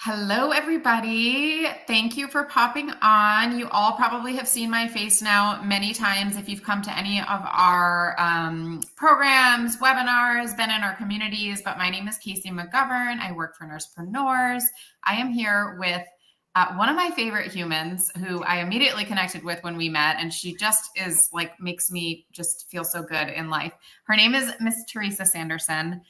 Hello, everybody. Thank you for popping on. You all probably have seen my face now many times if you've come to any of our programs, webinars, been in our communities. But my name is Casey McGovern. I work for Nursepreneurs. I am here with one of my favorite humans who I immediately connected with when we met, and she just is like, makes me just feel so good in life. Her name is Miss Teresa Sanderson.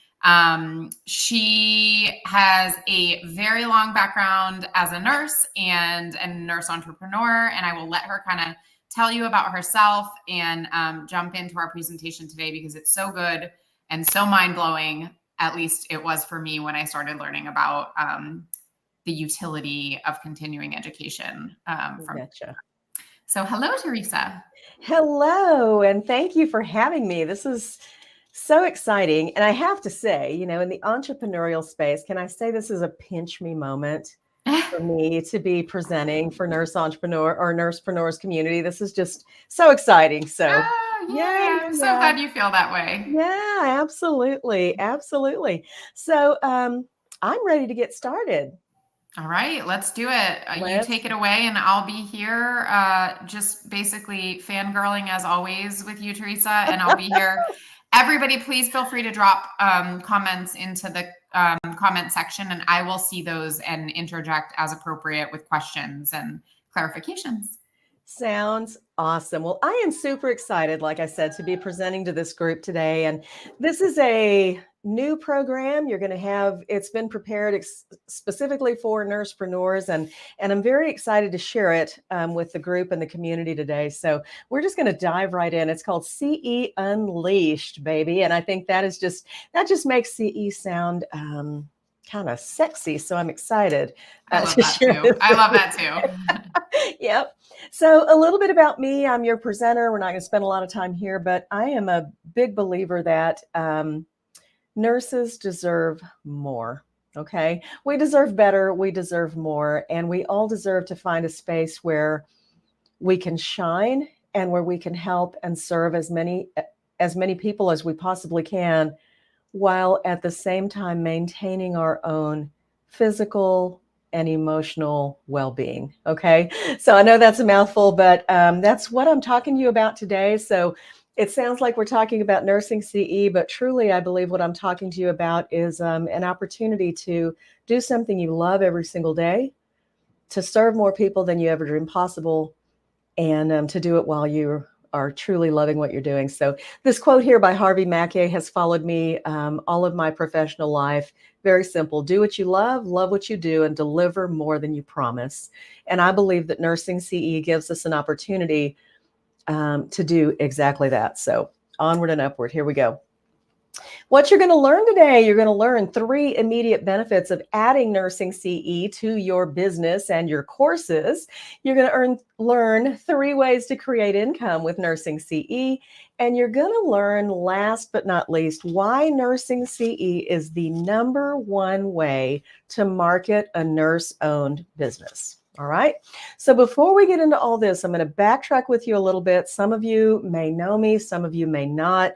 She has a very long background as a nurse and a nurse entrepreneur, and I will let her kind of tell you about herself and jump into our presentation today because it's so good and so mind-blowing. At least it was for me when I started learning about the utility of continuing education. Gotcha. So hello, Teresa. Hello, and thank you for having me. This is so exciting. And I have to say, in the entrepreneurial space, can I say this is a pinch me moment for me to be presenting for Nurse Entrepreneur or Nursepreneurs community? This is just so exciting. So, Yeah, I'm so glad you feel that way. Yeah, absolutely. Absolutely. So, I'm ready to get started. All right, let's do it. You take it away, and I'll be here just basically fangirling as always with you, Teresa, and I'll be here. Everybody, please feel free to drop comments into the comment section, and I will see those and interject as appropriate with questions and clarifications. Sounds awesome. Well, I am super excited, like I said, to be presenting to this group today. And this is a new program you're going to have. It's been prepared specifically for nursepreneurs, and I'm very excited to share it with the group and the community today. So we're just going to dive right in. It's called CE Unleashed, baby. And I think that just makes CE sound kind of sexy. So I'm excited to share this. I love that too. Yep. So a little bit about me. I'm your presenter. We're not going to spend a lot of time here, but I am a big believer that nurses deserve more. Okay. We deserve better. We deserve more. And we all deserve to find a space where we can shine and where we can help and serve as many people as we possibly can, while at the same time maintaining our own physical and emotional well-being. Okay. So I know that's a mouthful, but that's what I'm talking to you about today. So it sounds like we're talking about nursing CE, but truly I believe what I'm talking to you about is an opportunity to do something you love every single day, to serve more people than you ever dreamed possible, and to do it while you are truly loving what you're doing. So this quote here by Harvey Mackay has followed me all of my professional life. Very simple. Do what you love what you do, and deliver more than you promise. And I believe that nursing CE gives us an opportunity to do exactly that. So onward and upward. Here we go. What you're going to learn today, you're going to learn 3 immediate benefits of adding nursing CE to your business and your courses. You're going to learn 3 ways to create income with nursing CE. And you're going to learn, last but not least, why nursing CE is the #1 way to market a nurse-owned business. All right. So before we get into all this, I'm going to backtrack with you a little bit. Some of you may know me, some of you may not.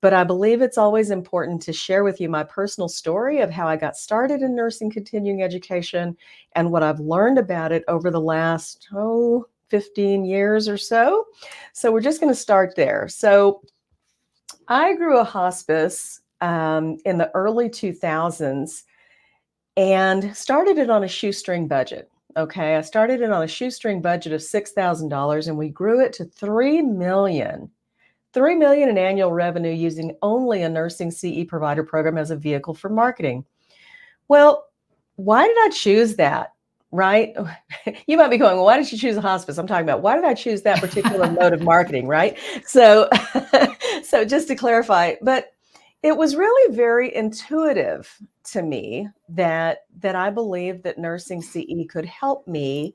But I believe it's always important to share with you my personal story of how I got started in nursing continuing education and what I've learned about it over the last, 15 years or so. So we're just going to start there. So I grew a hospice in the early 2000s and started it on a shoestring budget. Okay, I started it on a shoestring budget of $6,000, and we grew it to $3 million in annual revenue using only a nursing CE provider program as a vehicle for marketing. Well, why did I choose that? Right? You might be going, well, why did you choose a hospice? I'm talking about why did I choose that particular mode of marketing, right? So, so just to clarify, but it was really very intuitive to me that I believed that nursing CE could help me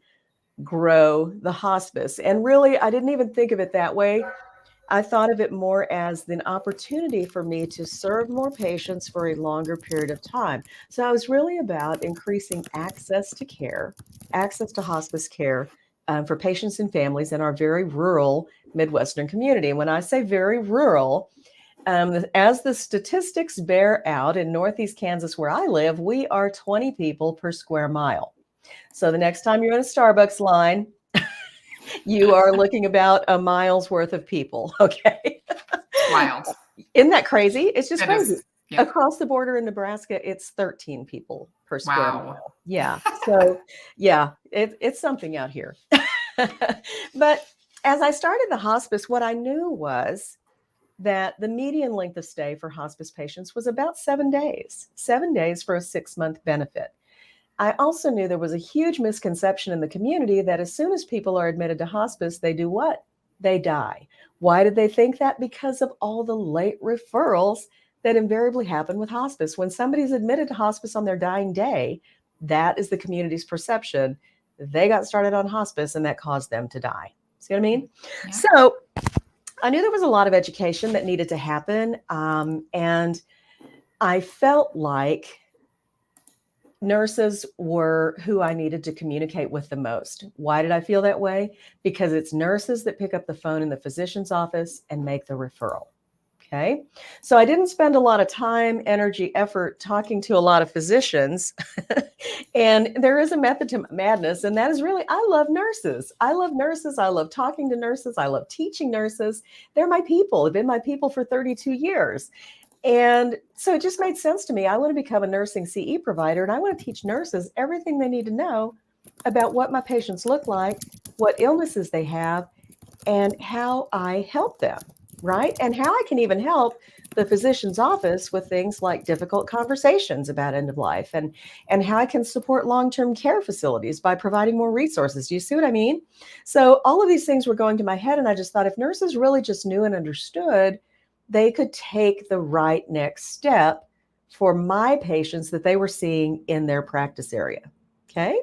grow the hospice. And really, I didn't even think of it that way. I thought of it more as an opportunity for me to serve more patients for a longer period of time. So I was really about increasing access to care, access to hospice care for patients and families in our very rural Midwestern community. And when I say very rural, As the statistics bear out, in Northeast Kansas, where I live, we are 20 people per square mile. So the next time you're in a Starbucks line, you are looking about a mile's worth of people. Okay. Wild. Isn't that crazy? It's just That crazy. is, yep. Across the border in Nebraska, it's 13 people per square Wow. mile. Yeah. So, yeah, it's something out here. But as I started the hospice, what I knew was that the median length of stay for hospice patients was about 7 days for a 6-month benefit. I also knew there was a huge misconception in the community that as soon as people are admitted to hospice, they do what? They die. Why did they think that? Because of all the late referrals that invariably happen with hospice. When somebody's admitted to hospice on their dying day, that is the community's perception. They got started on hospice and that caused them to die. See what I mean? Yeah. So I knew there was a lot of education that needed to happen. And I felt like nurses were who I needed to communicate with the most. Why did I feel that way? Because it's nurses that pick up the phone in the physician's office and make the referral. Okay. So I didn't spend a lot of time, energy, effort talking to a lot of physicians. And there is a method to madness. And that is really, I love nurses. I love nurses. I love talking to nurses. I love teaching nurses. They're my people. They've been my people for 32 years. And so it just made sense to me. I want to become a nursing CE provider, and I want to teach nurses everything they need to know about what my patients look like, what illnesses they have, and how I help them, right? And how I can even help the physician's office with things like difficult conversations about end of life, and how I can support long-term care facilities by providing more resources. Do you see what I mean? So all of these things were going to my head, and I just thought if nurses really just knew and understood, they could take the right next step for my patients that they were seeing in their practice area. Okay.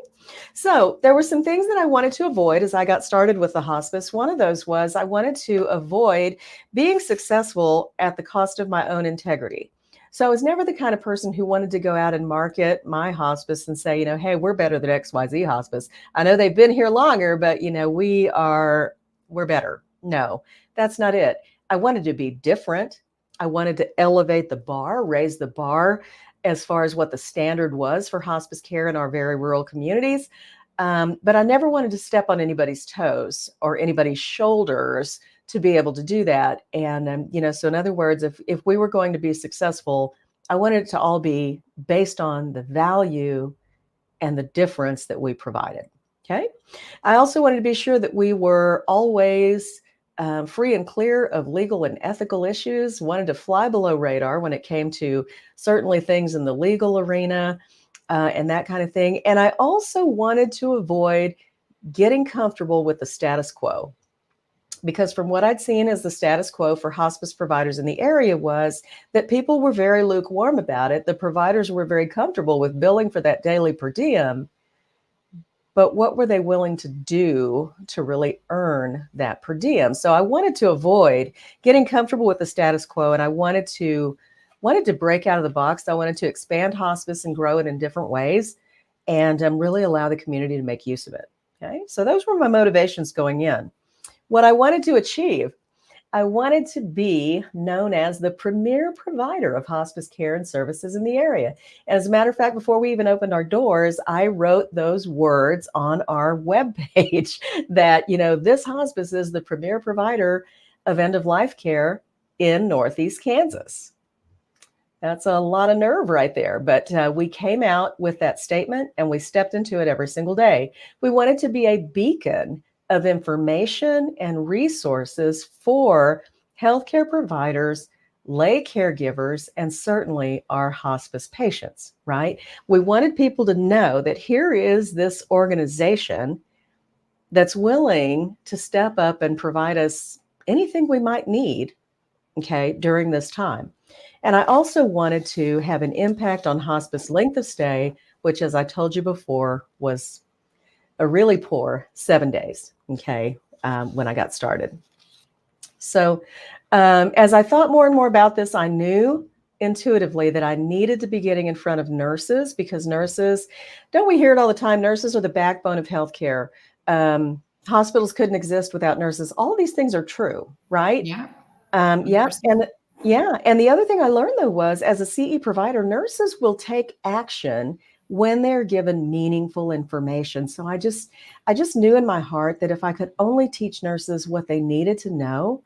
So there were some things that I wanted to avoid as I got started with the hospice. One of those was I wanted to avoid being successful at the cost of my own integrity. So I was never the kind of person who wanted to go out and market my hospice and say, hey, we're better than XYZ hospice. I know they've been here longer, but we're better. No, that's not it. I wanted to be different. I wanted to elevate the bar, raise the bar as far as what the standard was for hospice care in our very rural communities. But I never wanted to step on anybody's toes or anybody's shoulders to be able to do that. And, so in other words, if we were going to be successful, I wanted it to all be based on the value and the difference that we provided. Okay. I also wanted to be sure that we were always free and clear of legal and ethical issues, wanted to fly below radar when it came to certainly things in the legal arena and that kind of thing. And I also wanted to avoid getting comfortable with the status quo. Because from what I'd seen as the status quo for hospice providers in the area was that people were very lukewarm about it. The providers were very comfortable with billing for that daily per diem. But what were they willing to do to really earn that per diem? So I wanted to avoid getting comfortable with the status quo, and I wanted to break out of the box. I wanted to expand hospice and grow it in different ways, and really allow the community to make use of it. Okay, so those were my motivations going in. What I wanted to achieve, I wanted to be known as the premier provider of hospice care and services in the area. As a matter of fact, before we even opened our doors, I wrote those words on our webpage that, this hospice is the premier provider of end-of-life care in Northeast Kansas. That's a lot of nerve right there. But we came out with that statement and we stepped into it every single day. We wanted to be a beacon of information and resources for healthcare providers, lay caregivers, and certainly our hospice patients, right? We wanted people to know that here is this organization that's willing to step up and provide us anything we might need, okay, during this time. And I also wanted to have an impact on hospice length of stay, which, as I told you before, was a really poor 7 days, okay, when I got started. So as I thought more and more about this, I knew intuitively that I needed to be getting in front of nurses because nurses, don't we hear it all the time? Nurses are the backbone of healthcare. Hospitals couldn't exist without nurses. All of these things are true, right? Yeah. Yeah. 100%. Yeah. And the other thing I learned though was as a CE provider, nurses will take action when they're given meaningful information. So I just knew in my heart that if I could only teach nurses what they needed to know,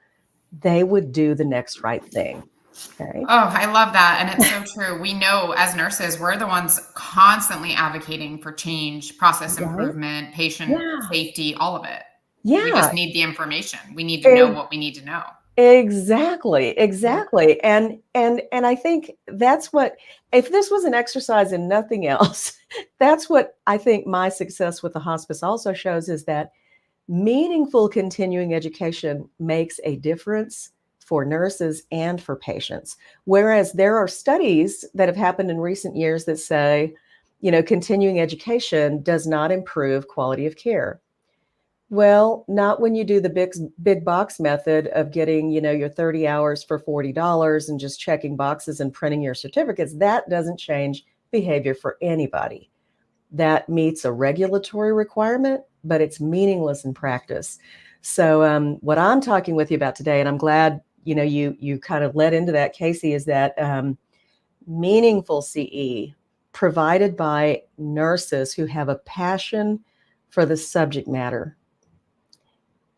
they would do the next right thing. Okay. Oh, I love that. And it's so true. We know as nurses, we're the ones constantly advocating for change, process Right. improvement, patient Yeah. safety, all of it. We just Yeah. need the information. We need to know E- what we need to know. Exactly. Yeah. Exactly. And I think that's what, if this was an exercise in nothing else, that's what I think my success with the hospice also shows is that meaningful continuing education makes a difference for nurses and for patients. Whereas there are studies that have happened in recent years that say, continuing education does not improve quality of care. Well, not when you do the big box method of getting, your 30 hours for $40 and just checking boxes and printing your certificates. That doesn't change behavior for anybody. That meets a regulatory requirement, but it's meaningless in practice. So, what I'm talking with you about today, and I'm glad you kind of led into that, Casey, is that meaningful CE provided by nurses who have a passion for the subject matter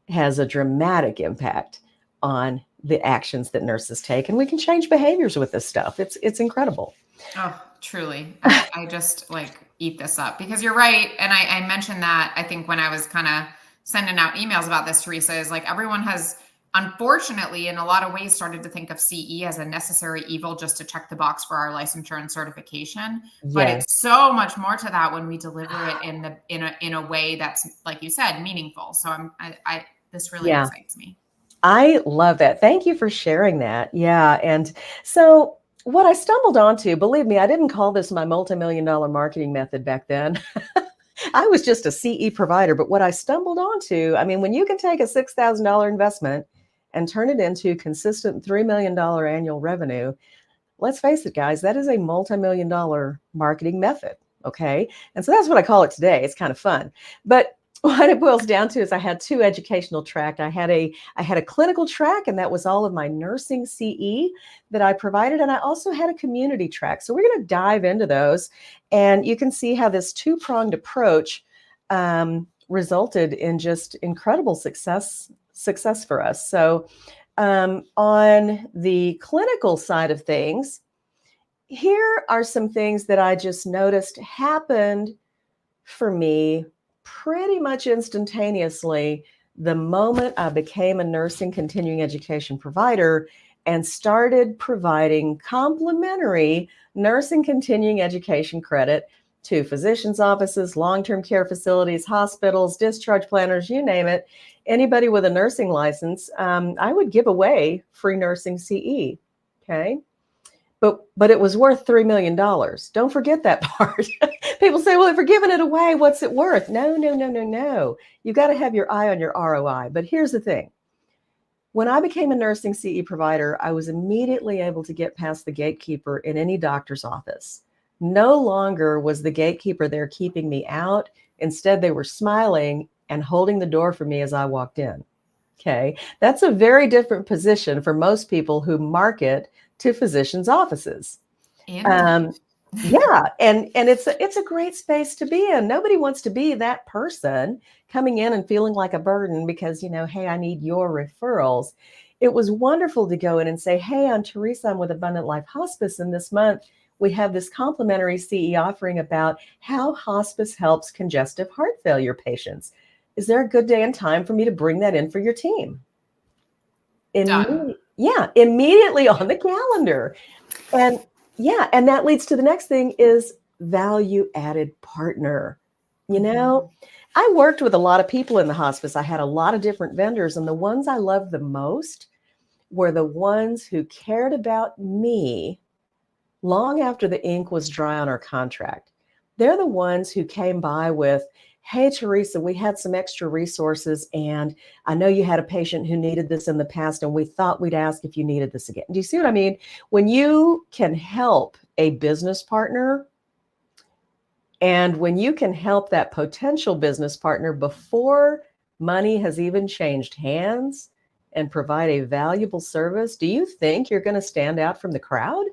has a dramatic impact on the actions that nurses take, and we can change behaviors with this stuff. It's incredible. Oh, truly. I just like eat this up because you're right. And I mentioned that I think when I was kind of sending out emails about this, Teresa, is like everyone has unfortunately in a lot of ways started to think of CE as a necessary evil just to check the box for our licensure and certification. But Yes. it's so much more to that when we deliver it in a way that's, like you said, meaningful. So I this really Yeah. excites me. I love that. Thank you for sharing that. Yeah. And so what I stumbled onto, believe me, I didn't call this my multi-million dollar marketing method back then. I was just a CE provider. But what I stumbled onto, I mean, when you can take a $6,000 investment and turn it into consistent $3 million annual revenue, let's face it, guys, that is a multi-million dollar marketing method. Okay. And so that's what I call it today. It's kind of fun. But what it boils down to is I had two educational track. I had a clinical track, and that was all of my nursing CE that I provided. And I also had a community track. So we're going to dive into those. And you can see how this two-pronged approach resulted in just incredible success for us. So on the clinical side of things, here are some things that I just noticed happened for me pretty much instantaneously the moment I became a nursing continuing education provider and started providing complimentary nursing continuing education credit to physicians' offices, long-term care facilities, hospitals, discharge planners, you name it. Anybody with a nursing license, I would give away free nursing CE. Okay. But it was worth $3 million. Don't forget that part. People say, well, if we're giving it away, what's it worth? No, no, no, no, no. You got to have your eye on your ROI. But here's the thing. When I became a nursing CE provider, I was immediately able to get past the gatekeeper in any doctor's office. No longer was the gatekeeper there keeping me out. Instead, they were smiling and holding the door for me as I walked in. Okay. That's a very different position for most people who market to physicians' offices. Indeed. Um, yeah, and it's a great space to be in. Nobody wants to be that person coming in and feeling like a burden because, hey, I need your referrals. It was wonderful to go in and say, hey, I'm Teresa. I'm with Abundant Life Hospice, and this month we have this complimentary CE offering about how hospice helps congestive heart failure patients. Is there a good day and time for me to bring that in for your team? Done. Yeah, immediately on the calendar. And yeah, and that leads to the next thing is value added partner. You know, Mhm. I worked with a lot of people in the hospice. I had a lot of different vendors, and the ones I loved the most were the ones who cared about me long after the ink was dry on our contract. They're the ones who came by with, hey, Teresa, we had some extra resources, and I know you had a patient who needed this in the past, and we thought we'd ask if you needed this again. Do you see what I mean? When you can help a business partner, and when you can help that potential business partner before money has even changed hands, and provide a valuable service, do you think you're going to stand out from the crowd?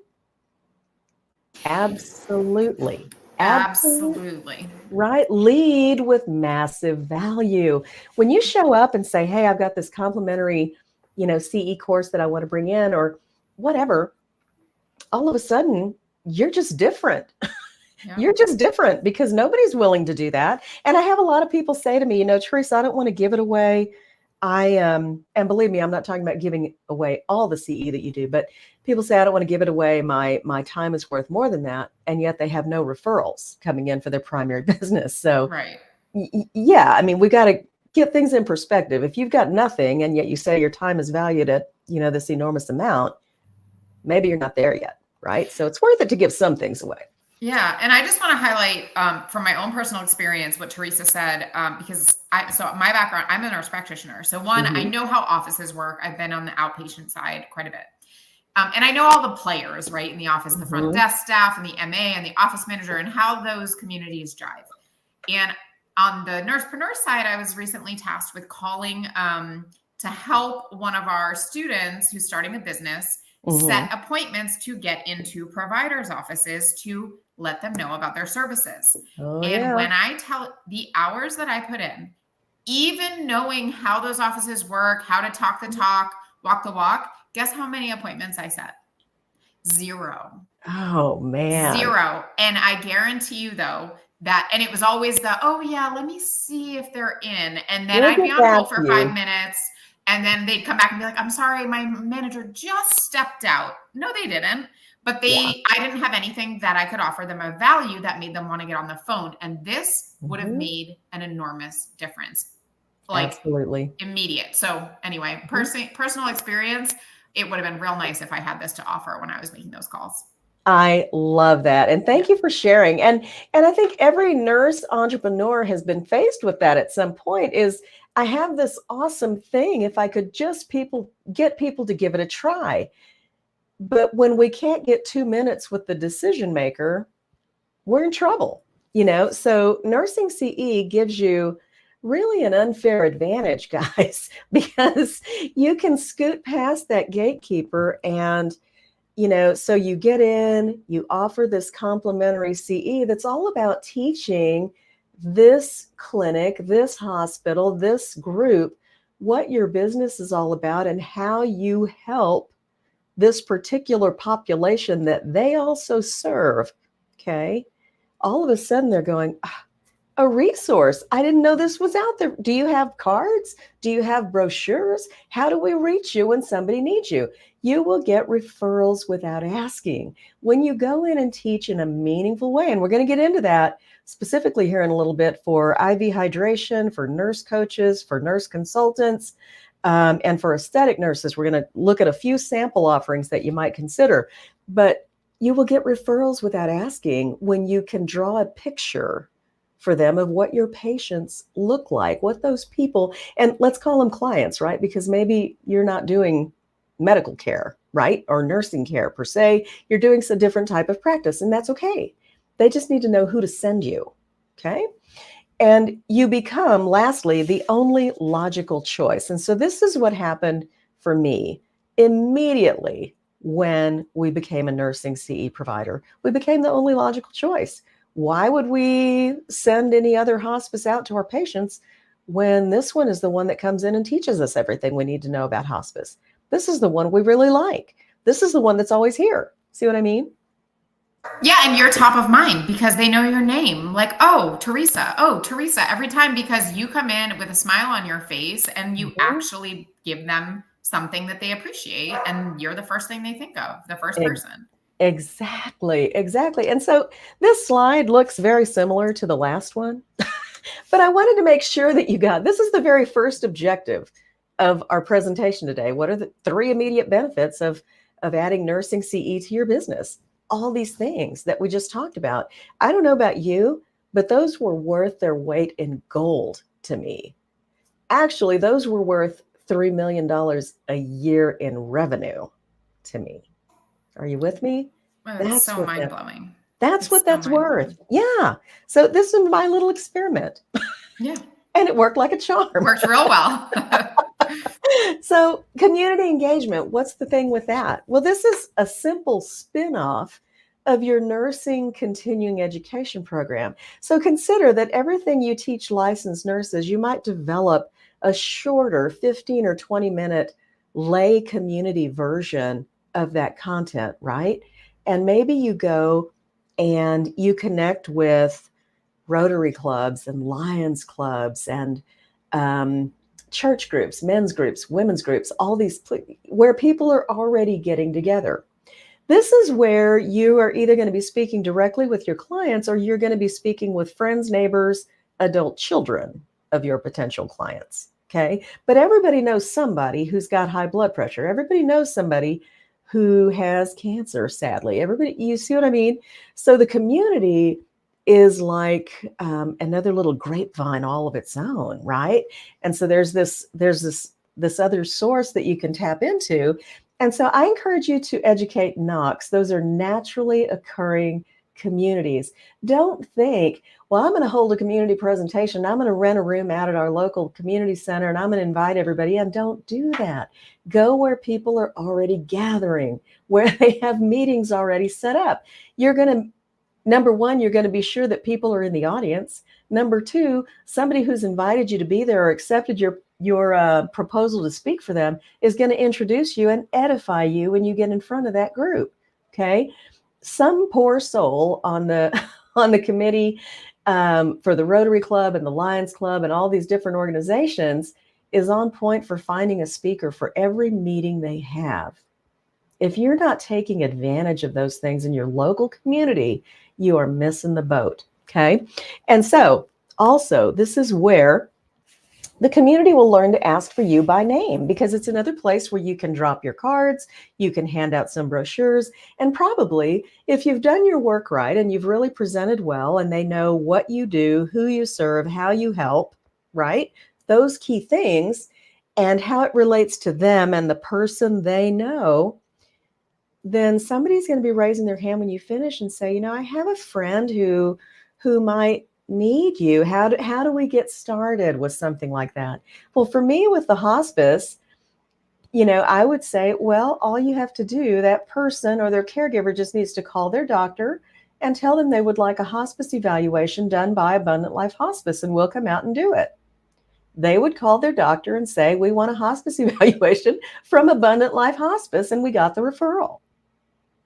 Absolutely. Absolutely. Absolutely. Right? Lead with massive value. When you show up and say, hey, I've got this complimentary, CE course that I want to bring in or whatever, all of a sudden you're just different. Yeah. You're just different because nobody's willing to do that. And I have a lot of people say to me, Teresa, I don't want to give it away. And believe me, I'm not talking about giving away all the CE that you do, but people say, I don't want to give it away. My time is worth more than that. And yet they have no referrals coming in for their primary business. So right. Yeah, I mean, we got to get things in perspective. If you've got nothing and yet you say your time is valued at, this enormous amount, maybe you're not there yet. Right. So it's worth it to give some things away. Yeah. And I just want to highlight from my own personal experience what Teresa said, because my background, I'm a nurse practitioner. So one, I know how offices work. I've been on the outpatient side quite a bit. And I know all the players, right, in the office, the front desk staff and the MA and the office manager and how those communities drive. And on the nursepreneur side, I was recently tasked with calling to help one of our students who's starting a business set appointments to get into providers' offices to let them know about their services. When I tell the hours that I put in, even knowing how those offices work, how to talk the talk, walk the walk, guess how many appointments I set? 0. Oh, man. 0. And I guarantee you, though, and it was always oh, yeah, let me see if they're in. And then I'd be on hold for 5 minutes. And then they'd come back and be like, I'm sorry, my manager just stepped out. No, they didn't. But I didn't have anything that I could offer them of value that made them want to get on the phone. And this would have made an enormous difference. Absolutely. Immediate. So anyway, personal experience, it would have been real nice if I had this to offer when I was making those calls. I love that. And thank you for sharing. And I think every nurse entrepreneur has been faced with that at some point is I have this awesome thing. If I could just get people to give it a try. But when we can't get 2 minutes with the decision maker, we're in trouble, So nursing CE gives you really an unfair advantage, guys, because you can scoot past that gatekeeper and so you get in, you offer this complimentary CE that's all about teaching this clinic, this hospital, this group, what your business is all about and how you help this particular population that they also serve. Okay. All of a sudden they're going, a resource. I didn't know this was out there. Do you have cards? Do you have brochures? How do we reach you when somebody needs you? You will get referrals without asking when you go in and teach in a meaningful way. And we're going to get into that specifically here in a little bit for IV hydration, for nurse coaches, for nurse consultants, and for aesthetic nurses. We're going to look at a few sample offerings that you might consider. But you will get referrals without asking when you can draw a picture for them of what your patients look like, what those people, and let's call them clients, right? Because maybe you're not doing medical care, right? Or nursing care per se. You're doing a different type of practice, and that's okay. They just need to know who to send you, okay? And you become, lastly, the only logical choice. And so this is what happened for me immediately when we became a nursing CE provider. We became the only logical choice. Why would we send any other hospice out to our patients when this one is the one that comes in and teaches us everything we need to know about hospice? This is the one we really like. This is the one that's always here. See what I mean? Yeah, and you're top of mind because they know your name. Like, oh, Teresa, every time because you come in with a smile on your face and you actually give them something that they appreciate and you're the first thing they think of, the first person. Exactly. And so this slide looks very similar to the last one, but I wanted to make sure that this is the very first objective of our presentation today. What are the 3 immediate benefits of adding nursing CE to your business? All these things that we just talked about. I don't know about you, but those were worth their weight in gold to me. Actually, those were worth $3 million a year in revenue to me. Are you with me? That's so mind-blowing. That's what that's worth. Yeah. So this is my little experiment. Yeah. And it worked like a charm. Worked real well. So, community engagement, what's the thing with that? Well, this is a simple spin-off of your nursing continuing education program. So, consider that everything you teach licensed nurses, you might develop a shorter 15 or 20-minute lay community version of that content, right? And maybe you go and you connect with Rotary clubs and Lions clubs and church groups, men's groups, women's groups, all these where people are already getting together. This is where you are either going to be speaking directly with your clients or you're going to be speaking with friends, neighbors, adult children of your potential clients. Okay. But everybody knows somebody who's got high blood pressure. Everybody knows somebody who has cancer, sadly. Everybody, you see what I mean? So the community is like another little grapevine all of its own, right? And so there's this other source that you can tap into. And so I encourage you to educate Knox. Those are naturally occurring communities. Don't think, well, I'm going to hold a community presentation. I'm going to rent a room out at our local community center and I'm going to invite everybody in. Don't do that. Go where people are already gathering, where they have meetings already set up. You're going to Number one, you're going to be sure that people are in the audience. Number two, somebody who's invited you to be there or accepted your proposal to speak for them is going to introduce you and edify you when you get in front of that group. Okay, some poor soul on the on the committee for the Rotary Club and the Lions Club and all these different organizations is on point for finding a speaker for every meeting they have. If you're not taking advantage of those things in your local community, you are missing the boat. Okay. And so also, this is where the community will learn to ask for you by name because it's another place where you can drop your cards, you can hand out some brochures, and probably if you've done your work right and you've really presented well and they know what you do, who you serve, how you help, right? Those key things and how it relates to them and the person they know, then somebody's going to be raising their hand when you finish and say, I have a friend who might need you. How do we get started with something like that? Well, for me with the hospice, I would say, well, all you have to do, that person or their caregiver just needs to call their doctor and tell them they would like a hospice evaluation done by Abundant Life Hospice, and we'll come out and do it. They would call their doctor and say, we want a hospice evaluation from Abundant Life Hospice, and we got the referral.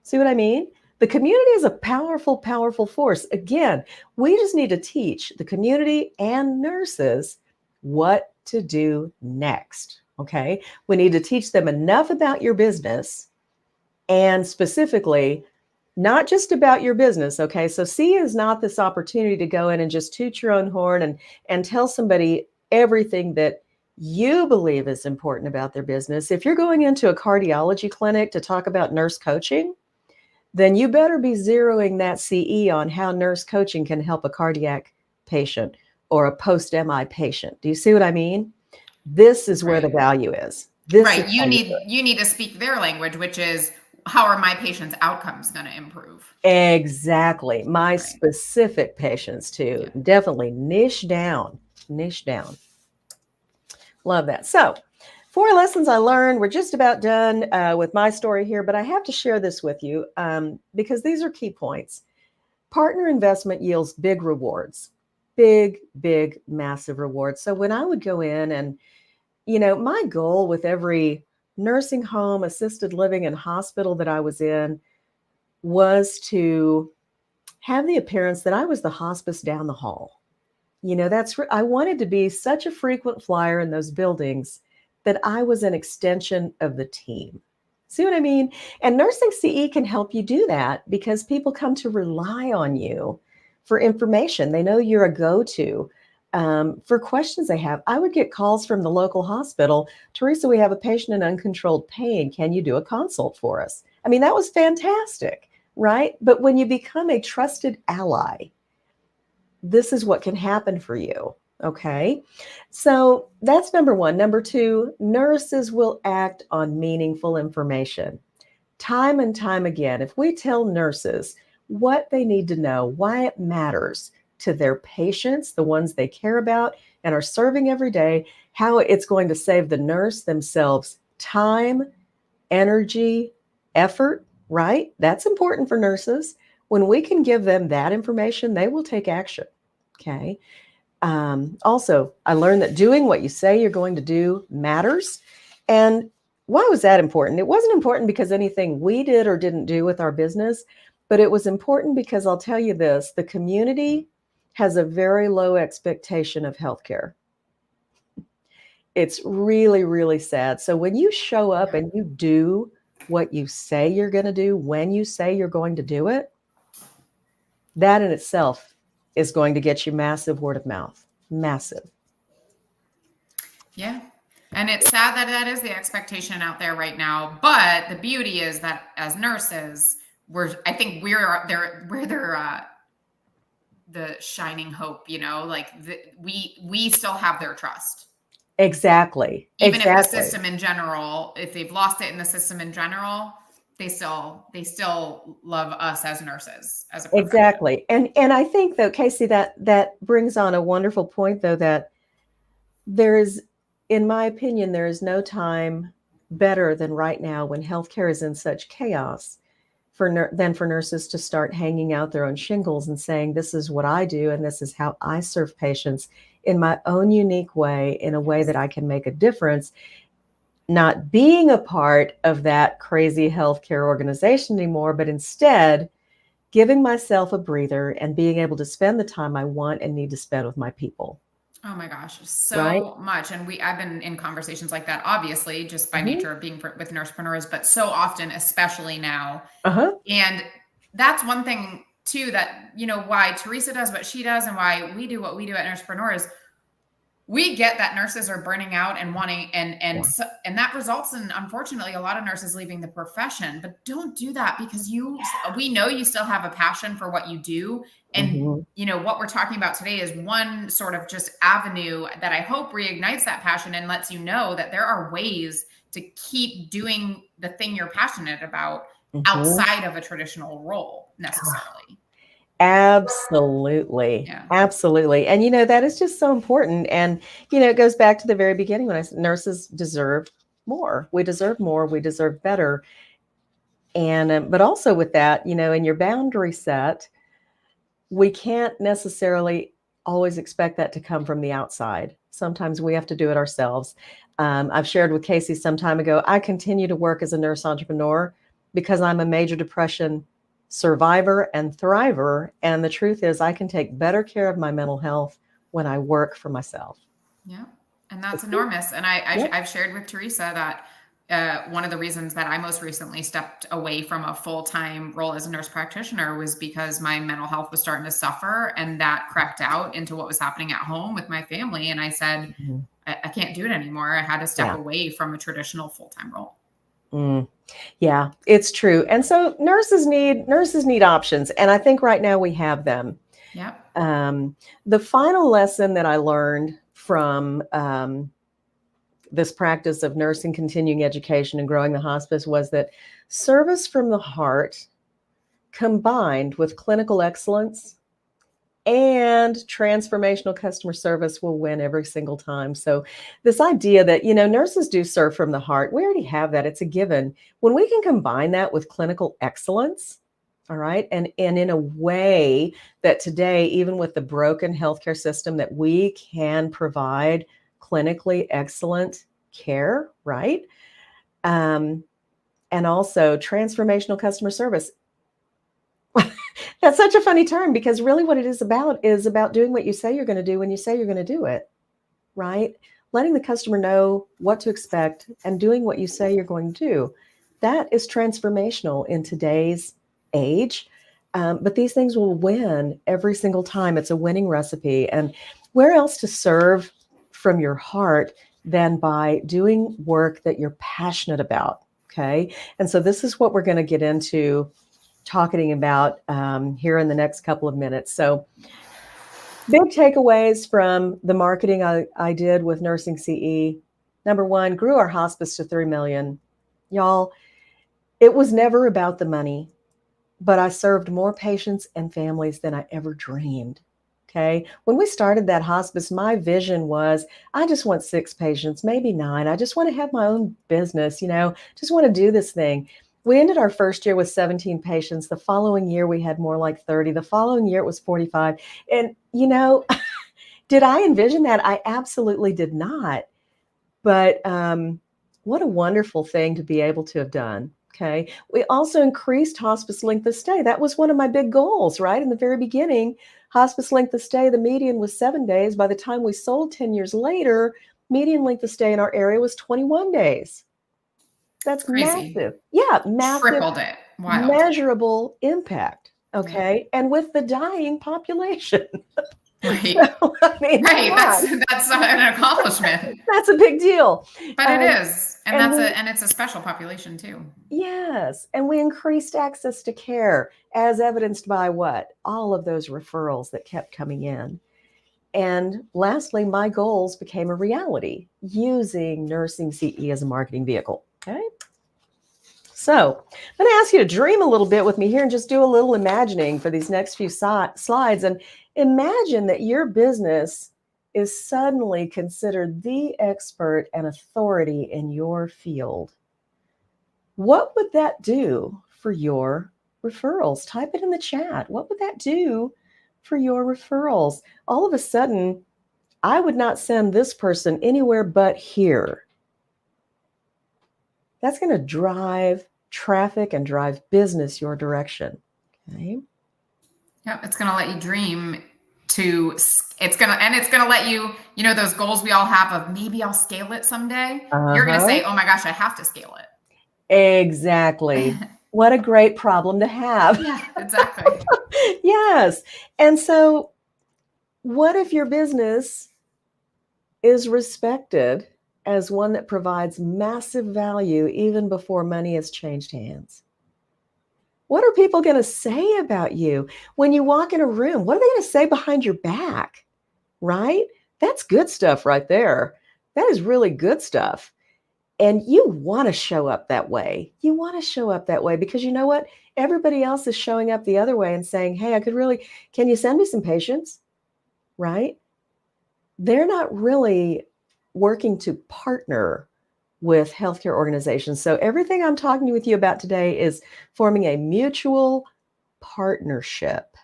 See what I mean? The community is a powerful, powerful force. Again, we just need to teach the community and nurses what to do next. Okay. We need to teach them enough about your business and specifically not just about your business. Okay. So C is not this opportunity to go in and just toot your own horn and tell somebody everything that you believe is important about their business. If you're going into a cardiology clinic to talk about nurse coaching, then you better be zeroing that CE on how nurse coaching can help a cardiac patient or a post-MI patient. Do you see what I mean? This is where the value is. Right. You need to speak their language, which is, how are my patients' outcomes going to improve? Exactly. My specific patients too. Yeah. Definitely niche down. Love that. So 4 lessons I learned. We're just about done with my story here, but I have to share this with you because these are key points. Partner investment yields big rewards, big, massive rewards. So when I would go in and, my goal with every nursing home, assisted living, and hospital that I was in was to have the appearance that I was the hospice down the hall. I wanted to be such a frequent flyer in those buildings that I was an extension of the team. See what I mean? And nursing CE can help you do that because people come to rely on you for information. They know you're a go-to for questions they have. I would get calls from the local hospital. Teresa, we have a patient in uncontrolled pain. Can you do a consult for us? I mean, that was fantastic, right? But when you become a trusted ally, this is what can happen for you. Okay. So that's number 1. Number 2, nurses will act on meaningful information. Time and time again, if we tell nurses what they need to know, why it matters to their patients, the ones they care about, and are serving every day, how it's going to save the nurse themselves time, energy, effort, right? That's important for nurses. When we can give them that information, they will take action. Okay. Also, I learned that doing what you say you're going to do matters. And why was that important? It wasn't important because anything we did or didn't do with our business, but it was important because I'll tell you this, the community has a very low expectation of healthcare. It's really, really sad. So when you show up and you do what you say you're going to do, when you say you're going to do it, that in itself is going to get you massive word of mouth. Massive. Yeah. And it's sad that that is the expectation out there right now. But the beauty is that as nurses, I think we're the shining hope, like we still have their trust. Exactly. Even if the Exactly. system in general, if they've lost it in the system in general, they still love us as nurses, as a profession. Exactly. And I think though, Casey, that brings on a wonderful point though, that there is, in my opinion, there is no time better than right now when healthcare is in such chaos than for nurses to start hanging out their own shingles and saying, this is what I do and this is how I serve patients in my own unique way, in a way that I can make a difference, not being a part of that crazy healthcare organization anymore, but instead giving myself a breather and being able to spend the time I want and need to spend with my people. Oh my gosh, so much. And I've been in conversations like that, obviously, just by nature of being with nursepreneurs, but so often, especially now. And that's one thing too, that, why Teresa does what she does and why we do what we do at Nursepreneurs. We get that nurses are burning out and wanting, and that results in, unfortunately, a lot of nurses leaving the profession. But don't do that, because we know you still have a passion for what you do. And, what we're talking about today is one sort of just avenue that I hope reignites that passion and lets you know that there are ways to keep doing the thing you're passionate about outside of a traditional role necessarily. Absolutely. Yeah. Absolutely. And, that is just so important. And, it goes back to the very beginning when I said nurses deserve more. We deserve more. We deserve better. And, but also with that, in your boundary set, we can't necessarily always expect that to come from the outside. Sometimes we have to do it ourselves. I've shared with Casey some time ago, I continue to work as a nurse entrepreneur because I'm a major depression survivor and thriver. And the truth is, I can take better care of my mental health when I work for myself. Yeah. And that's enormous. And I've shared with Teresa that one of the reasons that I most recently stepped away from a full-time role as a nurse practitioner was because my mental health was starting to suffer, and that crept out into what was happening at home with my family. And I said, I can't do it anymore. I had to step away from a traditional full-time role. Yeah, it's true. And so nurses need options. And I think right now we have them. Yeah. The final lesson that I learned from this practice of nursing, continuing education, and growing the hospice was that service from the heart combined with clinical excellence and transformational customer service will win every single time. So this idea that, nurses do serve from the heart, we already have that. It's a given. When we can combine that with clinical excellence, all right, and in a way that today, even with the broken healthcare system, that we can provide clinically excellent care, right? And also transformational customer service. That's such a funny term, because really what it is about doing what you say you're going to do when you say you're going to do it, right? Letting the customer know what to expect and doing what you say you're going to do. That is transformational in today's age. But these things will win every single time. It's a winning recipe. And where else to serve from your heart than by doing work that you're passionate about? Okay. And so this is what we're going to get into talking about here in the next couple of minutes. So big takeaways from the marketing I did with Nursing CE. Number one, grew our hospice to 3 million. Y'all, it was never about the money, but I served more patients and families than I ever dreamed. Okay. When we started that hospice, my vision was I just want 6 patients, maybe 9. I just want to have my own business, just want to do this thing. We ended our first year with 17 patients. The following year, we had more like 30. The following year, it was 45. And, did I envision that? I absolutely did not. But what a wonderful thing to be able to have done. Okay. We also increased hospice length of stay. That was one of my big goals, right? In the very beginning, hospice length of stay, the median was 7 days. By the time we sold 10 years later, median length of stay in our area was 21 days. That's Crazy. massive. Yeah, massive, Tripled it. Wild. measurable impact. Yeah. Okay. And with the dying population. Right. So, I mean, come Right. on. That's an accomplishment. That's a big deal. But it is. And And we, it's a special population too. yes, and we increased access to care as evidenced by what? All of those referrals that kept coming in. And lastly, my goals became a reality using Nursing CE as a marketing vehicle. Okay. So I'm going to ask you to dream a little bit with me here and just do a little imagining for these next few slides. And imagine that your business is suddenly considered the expert and authority in your field. What would that do for your referrals? Type it in the chat. What would that do for your referrals? All of a sudden, I would not send this person anywhere but here. That's going to drive traffic and drive business your direction. Okay. Yep. It's going to let you dream it's going to let you, those goals we all have of maybe I'll scale it someday. You're going to say, oh my gosh, I have to scale it. Exactly. What a great problem to have. Yeah, exactly. Yes. And so what if your business is respected as one that provides massive value even before money has changed hands? What are people going to say about you when you walk in a room? What are they going to say behind your back? Right? That's good stuff right there. That is really good stuff. And you want to show up that way. You want to show up that way because you know what? Everybody else is showing up the other way and saying, hey, can you send me some patients? Right? They're not really working to partner with healthcare organizations. So everything I'm talking with you about today is forming a mutual partnership,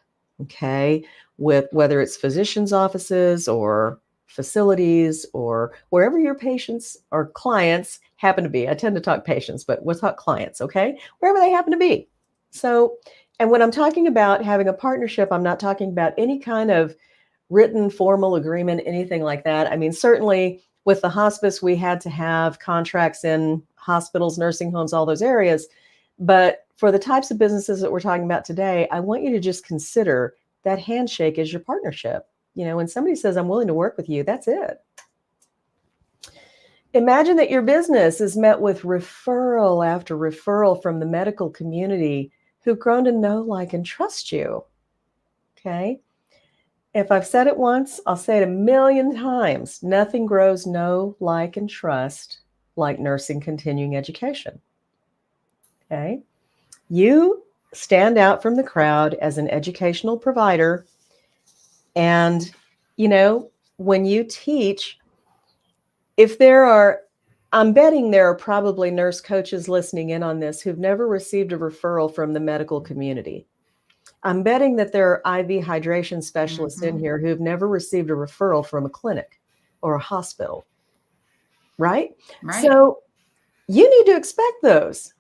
okay, with whether it's physicians' offices or facilities or wherever your patients or clients happen to be. I tend to talk patients, but we'll talk clients, okay, wherever they happen to be. So, and when I'm talking about having a partnership, I'm not talking about any kind of written formal agreement, anything like that. I mean, certainly with the hospice, we had to have contracts in hospitals, nursing homes, all those areas. But for the types of businesses that we're talking about today, I want you to just consider that handshake as your partnership. When somebody says, I'm willing to work with you, that's it. Imagine that your business is met with referral after referral from the medical community who've grown to know, like, and trust you. Okay. If I've said it once, I'll say it a million times. Nothing grows know, like, and trust like nursing continuing education. Okay. You stand out from the crowd as an educational provider. And, when you teach, I'm betting there are probably nurse coaches listening in on this who've never received a referral from the medical community. I'm betting that there are IV hydration specialists in here who've never received a referral from a clinic or a hospital, right? So you need to expect those.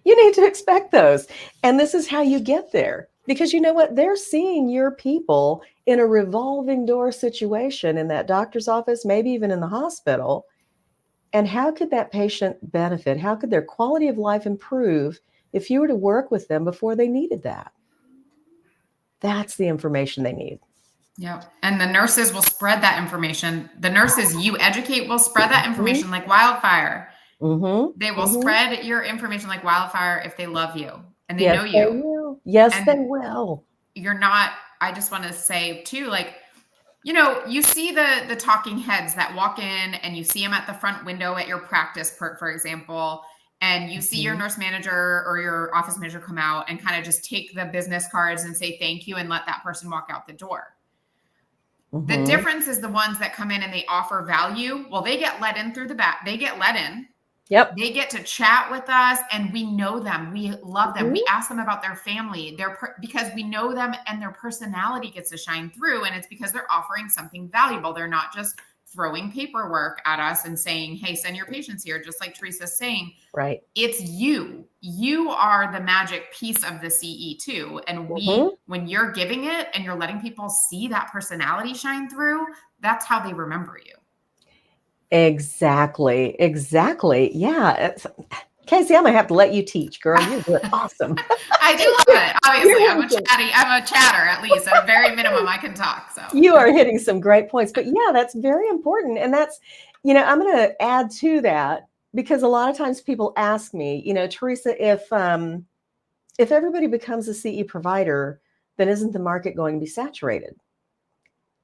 You need to expect those. And this is how you get there. Because you know what? They're seeing your people in a revolving door situation in that doctor's office, maybe even in the hospital. And how could that patient benefit? How could their quality of life improve if you were to work with them before they needed that? That's the information they need. Yep. And the nurses will spread that information. The nurses you educate will spread that information like wildfire. They will spread your information like wildfire if they love you and they know you. They will. Yes, they will. I just want to say too, like, you see the talking heads that walk in and you see them at the front window at your practice, for example, and you see your nurse manager or your office manager come out and kind of just take the business cards and say thank you and let that person walk out the door. The Mm-hmm. difference is the ones that come in and they offer value. Well, they get let in through the back. They get let in. Yep. They get to chat with us, and we know them. We love them. We Mm-hmm. ask them about their family, because we know them, and their personality gets to shine through. And it's because they're offering something valuable. They're not just throwing paperwork at us and saying, "Hey, send your patients here," just like Teresa's saying. Right. It's you. You are the magic piece of the CE too. And Mm-hmm. when you're giving it and you're letting people see that personality shine through, that's how they remember you. Exactly. Exactly. Yeah. Casey, I'm gonna have to let you teach, girl. You're awesome. I do love it. Obviously, You're I'm a chatty. I'm a chatter at least. At a very minimum, I can talk. So you are hitting some great points. But yeah, that's very important. And that's, I'm going to add to that because a lot of times people ask me, Teresa, if everybody becomes a CE provider, then isn't the market going to be saturated?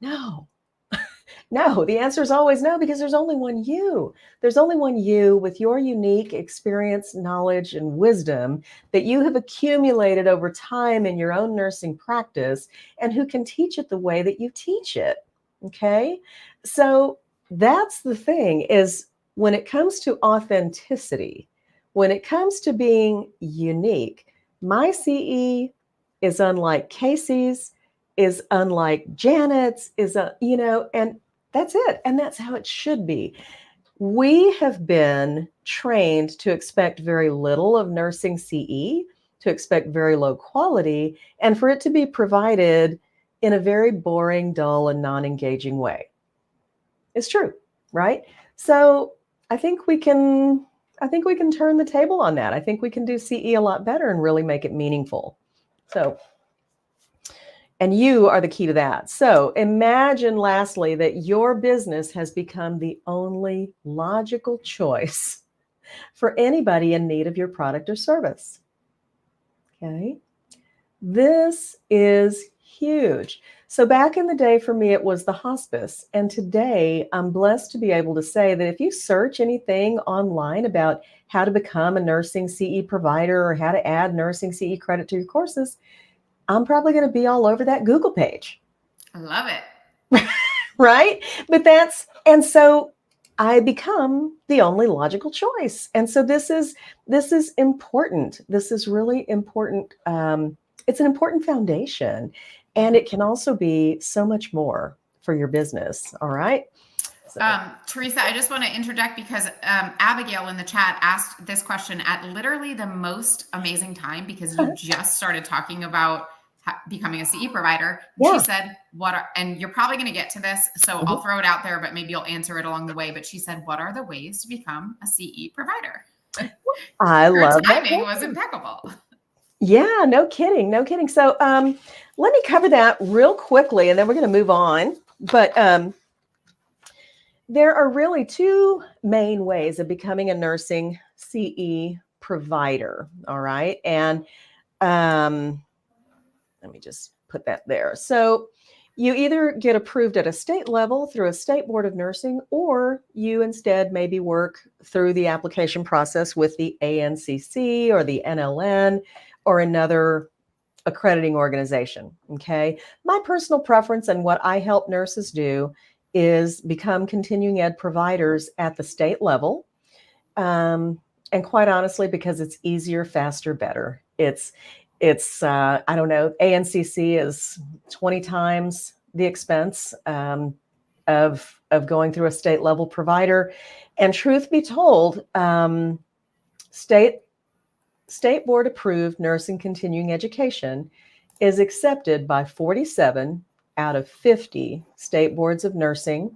No. No, the answer is always no, because there's only one you. There's only one you with your unique experience, knowledge, and wisdom that you have accumulated over time in your own nursing practice and who can teach it the way that you teach it. Okay. So that's the thing is when it comes to authenticity, when it comes to being unique, my CE is unlike Casey's, is unlike Janet's, and that's it. And that's how it should be. We have been trained to expect very little of nursing CE, to expect very low quality, and for it to be provided in a very boring, dull, and non-engaging way. It's true, right? So I think we can turn the table on that. I think we can do CE a lot better and really make it meaningful. So and you are the key to that. So imagine, lastly, that your business has become the only logical choice for anybody in need of your product or service. Okay. This is huge. So back in the day, for me, it was the hospice. And today, I'm blessed to be able to say that if you search anything online about how to become a nursing CE provider or how to add nursing CE credit to your courses, I'm probably going to be all over that Google page. I love it. Right? And so I become the only logical choice. And so this is important. This is really important. It's an important foundation. And it can also be so much more for your business. All right. So, Teresa, I just want to interject because Abigail in the chat asked this question at literally the most amazing time because you just started talking about becoming a CE provider. Yeah. She said, and you're probably going to get to this, so I'll throw it out there, but maybe you'll answer it along the way. But she said, what are the ways to become a CE provider? I love that. Her timing was impeccable. Yeah, no kidding. No kidding. So let me cover that real quickly and then we're going to move on. But there are really two main ways of becoming a nursing CE provider. All right. And let me just put that there. So you either get approved at a state level through a state board of nursing, or you instead maybe work through the application process with the ANCC or the NLN or another accrediting organization. Okay. My personal preference and what I help nurses do is become continuing ed providers at the state level. And quite honestly, because it's easier, faster, better. It's I don't know, ANCC is 20 times the expense of going through a state level provider. And truth be told, state board approved nursing continuing education is accepted by 47 out of 50 state boards of nursing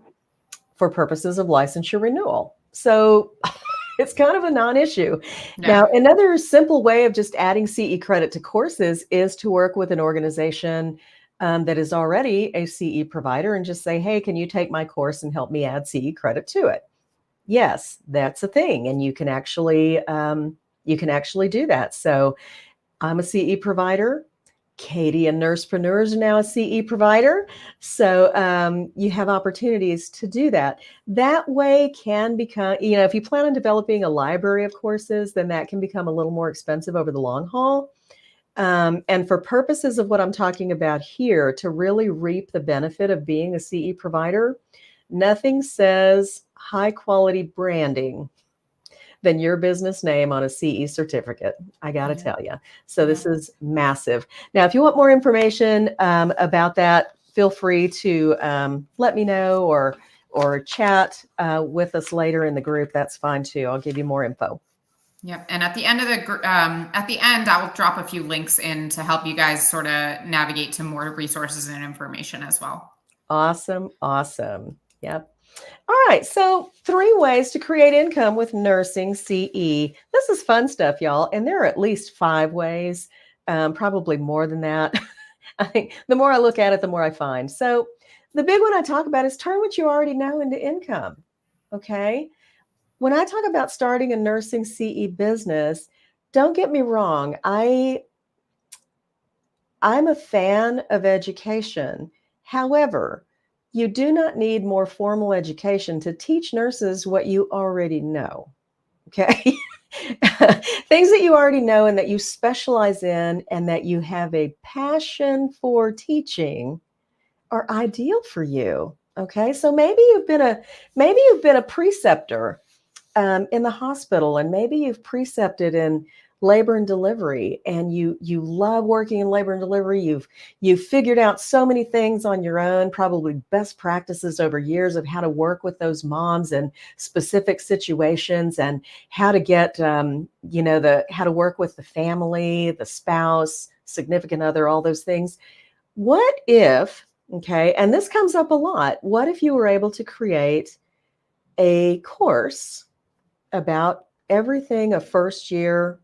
for purposes of licensure renewal. So it's kind of a non-issue. Yeah. Now, another simple way of just adding CE credit to courses is to work with an organization that is already a CE provider and just say, hey, can you take my course and help me add CE credit to it? Yes, that's a thing. And you can actually do that. So I'm a CE provider. Katie and Nursepreneurs are now a CE provider. So you have opportunities to do that. That way can become, if you plan on developing a library of courses, then that can become a little more expensive over the long haul. And for purposes of what I'm talking about here, to really reap the benefit of being a CE provider, nothing says high quality branding than your business name on a CE certificate. I got to Yeah. tell you. So Yeah. this is massive. Now, if you want more information about that, feel free to let me know or chat with us later in the group. That's fine too. I'll give you more info. Yep. And at the end of I'll drop a few links in to help you guys sort of navigate to more resources and information as well. Awesome. Awesome. Yep. All right. So 3 ways to create income with nursing CE. This is fun stuff, y'all. And there are at least 5 ways, probably more than that. I think the more I look at it, the more I find. So the big one I talk about is turn what you already know into income. Okay. When I talk about starting a nursing CE business, don't get me wrong. I'm a fan of education. However, you do not need more formal education to teach nurses what you already know. Okay. Things that you already know and that you specialize in and that you have a passion for teaching are ideal for you. Okay. So maybe you've been a preceptor in the hospital, and maybe you've precepted in labor and delivery, and you love working in labor and delivery. You've figured out so many things on your own, probably best practices over years of how to work with those moms in specific situations, and how to get how to work with the family, the spouse, significant other, all those things. What if, okay, and this comes up a lot, what if you were able to create a course about everything a first year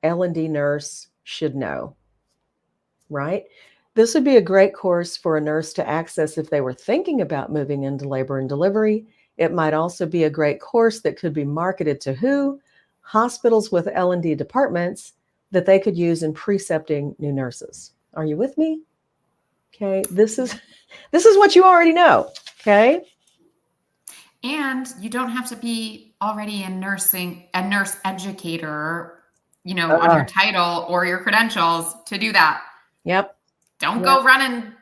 L&D nurse should know, right? This would be a great course for a nurse to access if they were thinking about moving into labor and delivery. It might also be a great course that could be marketed to who? Hospitals with L&D departments that they could use in precepting new nurses. Are you with me? Okay, this is what you already know, okay? And you don't have to be already a nurse educator, on your title or your credentials to do that. Yep. Don't go run and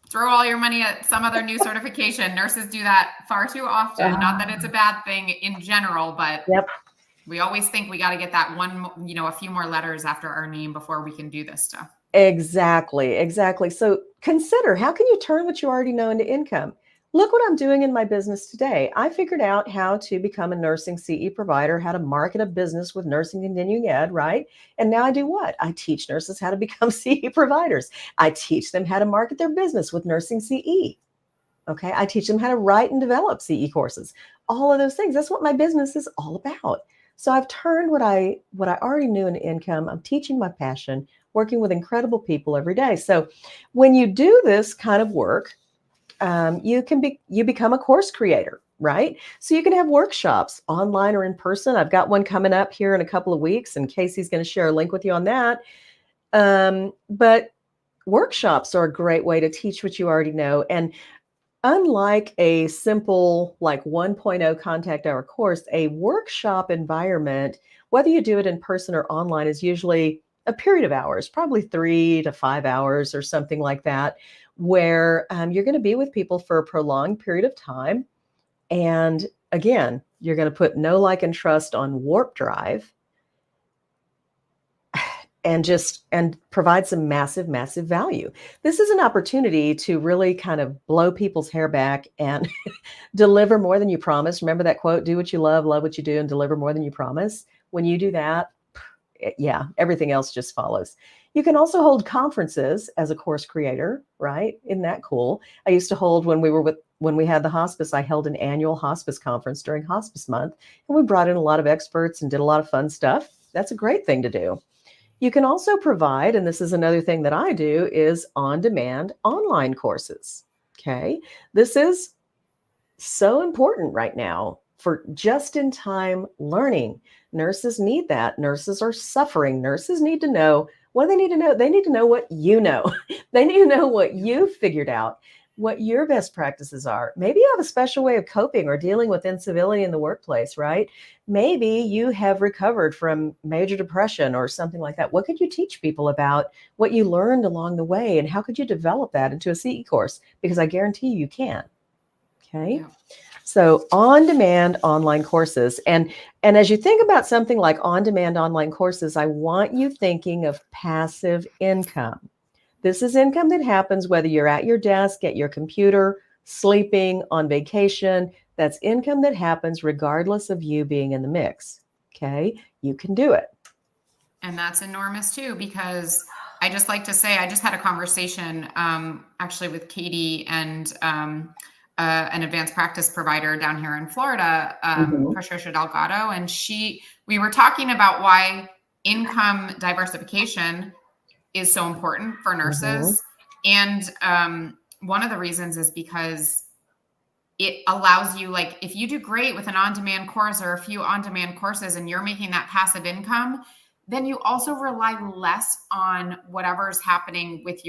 throw all your money at some other new certification. Nurses do that far too often. Not that it's a bad thing in general, but Yep. we always think we got to get that one, a few more letters after our name before we can do this stuff. Exactly. So consider, how can you turn what you already know into income? Look what I'm doing in my business today. I figured out how to become a nursing CE provider, how to market a business with nursing continuing ed, right? And now I do what? I teach nurses how to become CE providers. I teach them how to market their business with nursing CE. Okay. I teach them how to write and develop CE courses. All of those things. That's what my business is all about. So I've turned what I already knew into income. I'm teaching my passion, working with incredible people every day. So when you do this kind of work, you become a course creator, right? So you can have workshops online or in person. I've got one coming up here in a couple of weeks, and Casey's going to share a link with you on that. But workshops are a great way to teach what you already know. And unlike a simple like 1.0 contact hour course, a workshop environment, whether you do it in person or online, is usually a period of hours, probably 3 to 5 hours or something like that, where you're going to be with people for a prolonged period of time. And again, you're going to put know, like, and trust on warp drive and provide some massive value. This is an opportunity to really kind of blow people's hair back and deliver more than you promise. Remember that quote, do what you love what you do, and deliver more than you promise. When you do that, yeah, everything else just follows. You can also hold conferences as a course creator, right? Isn't that cool? I used to hold when we had the hospice, I held an annual hospice conference during hospice month, and we brought in a lot of experts and did a lot of fun stuff. That's a great thing to do. You can also provide, and this is another thing that I do, is on-demand online courses. Okay. This is so important right now for just-in-time learning. Nurses need that. Nurses are suffering. Nurses need to know what do they need to know. They need to know what you know. They need to know what you've figured out. what your best practices are. Maybe you have a special way of coping or dealing with incivility in the workplace, right? Maybe you have recovered from major depression or something like that. What could you teach people about what you learned along the way, and how could you develop that into a CE course? Because I guarantee you can. Okay. Yeah. So on-demand online courses. And as you think about something like on-demand online courses, I want you thinking of passive income. This is income that happens whether you're at your desk, at your computer, sleeping, on vacation. That's income that happens regardless of you being in the mix. Okay. You can do it. And that's enormous too, because I just like to say, I just had a conversation actually with Katie and an advanced practice provider down here in Florida, Patricia Delgado, and we were talking about why income diversification is so important for nurses. And one of the reasons is because it allows you, like, if you do great with an on-demand course or a few on-demand courses and you're making that passive income, then you also rely less on whatever's happening with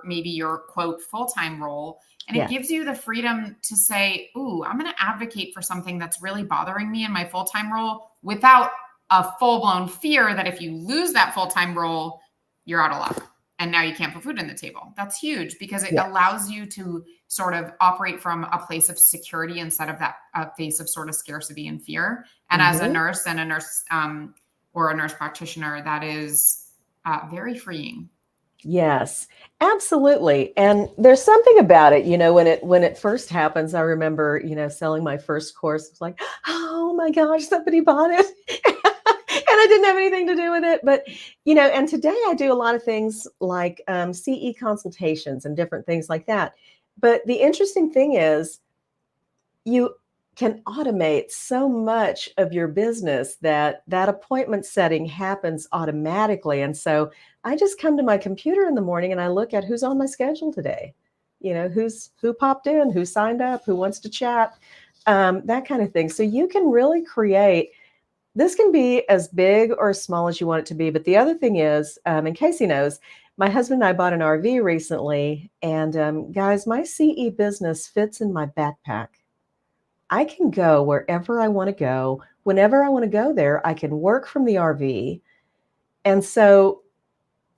maybe your quote full-time role. And it gives you the freedom to say, ooh, I'm going to advocate for something that's really bothering me in my full-time role without a full-blown fear that if you lose that full-time role, you're out of luck and now you can't put food on the table. That's huge because it allows you to sort of operate from a place of security instead of that place of sort of scarcity and fear. And as a nurse and a nurse or a nurse practitioner, that is very freeing. Yes, absolutely. And there's something about it, when it first happens. I remember, selling my first course. It's like, oh my gosh, somebody bought it. And I didn't have anything to do with it. But, and today I do a lot of things like CE consultations and different things like that. But the interesting thing is you can automate so much of your business that appointment setting happens automatically. And so I just come to my computer in the morning and I look at who's on my schedule today, who popped in, who signed up, who wants to chat, that kind of thing. So you can really create. This can be as big or as small as you want it to be. But the other thing is, and Casey knows, my husband and I bought an RV recently. And guys, my CE business fits in my backpack. I can go wherever I want to go. Whenever I want to go there, I can work from the RV. And so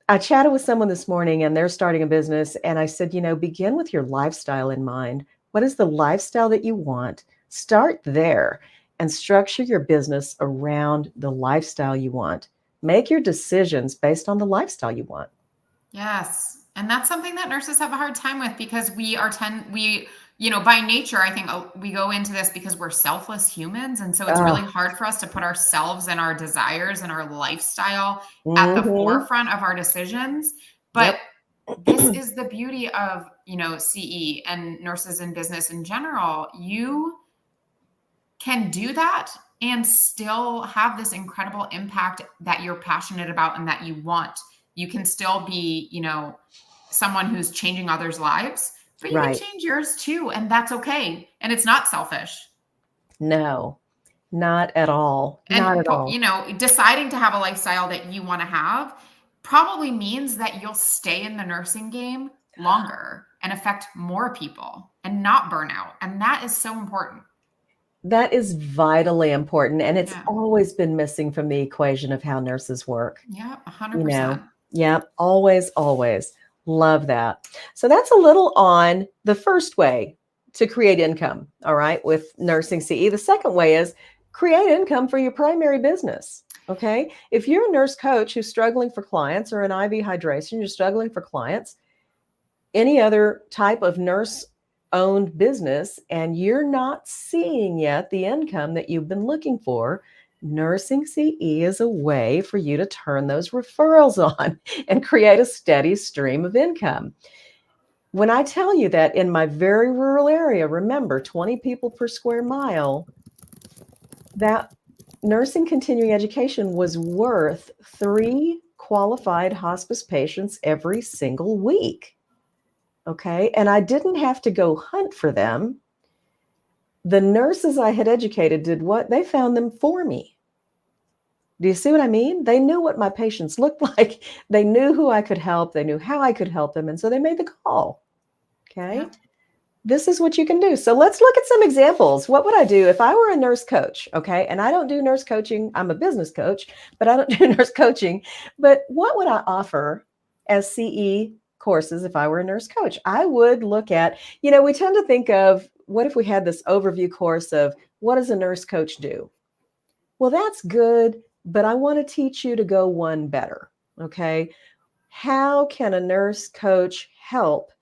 I chatted with someone this morning and they're starting a business. And I said, begin with your lifestyle in mind. What is the lifestyle that you want? Start there and structure your business around the lifestyle you want. Make your decisions based on the lifestyle you want. Yes. And that's something that nurses have a hard time with because by nature, I think we go into this because we're selfless humans. And so it's really hard for us to put ourselves and our desires and our lifestyle at the forefront of our decisions. But this is the beauty of, CE and nurses in business in general. You can do that and still have this incredible impact that you're passionate about and that you want. You can still be, someone who's changing others' lives, but you can change yours too. And that's okay. And it's not selfish. No, not at all. Not at all. Deciding to have a lifestyle that you want to have probably means that you'll stay in the nursing game longer and affect more people and not burn out. And that is so important. That is vitally important. And it's always been missing from the equation of how nurses work. Yeah, 100%. Yeah, always, always. Love that. So that's a little on the first way to create income, all right, with nursing CE. The second way is create income for your primary business, okay? If you're a nurse coach who's struggling for clients or an IV hydration, you're struggling for clients, any other type of nurse-owned business, and you're not seeing yet the income that you've been looking for, nursing CE is a way for you to turn those referrals on and create a steady stream of income. When I tell you that in my very rural area, remember 20 people per square mile, that nursing continuing education was worth 3 qualified hospice patients every single week. Okay. And I didn't have to go hunt for them. The nurses I had educated did what? They found them for me. Do you see what I mean? They knew what my patients looked like. They knew who I could help. They knew how I could help them. And so they made the call. Okay. this is what you can do. So let's look at some examples. What would I do if I were a nurse coach? Okay. And I don't do nurse coaching. I'm a business coach, but I don't do nurse coaching. But what would I offer as CE courses if I were a nurse coach? I would look at, we tend to think of what if we had this overview course of what does a nurse coach do? Well, that's good, but I want to teach you to go one better. Okay. How can a nurse coach help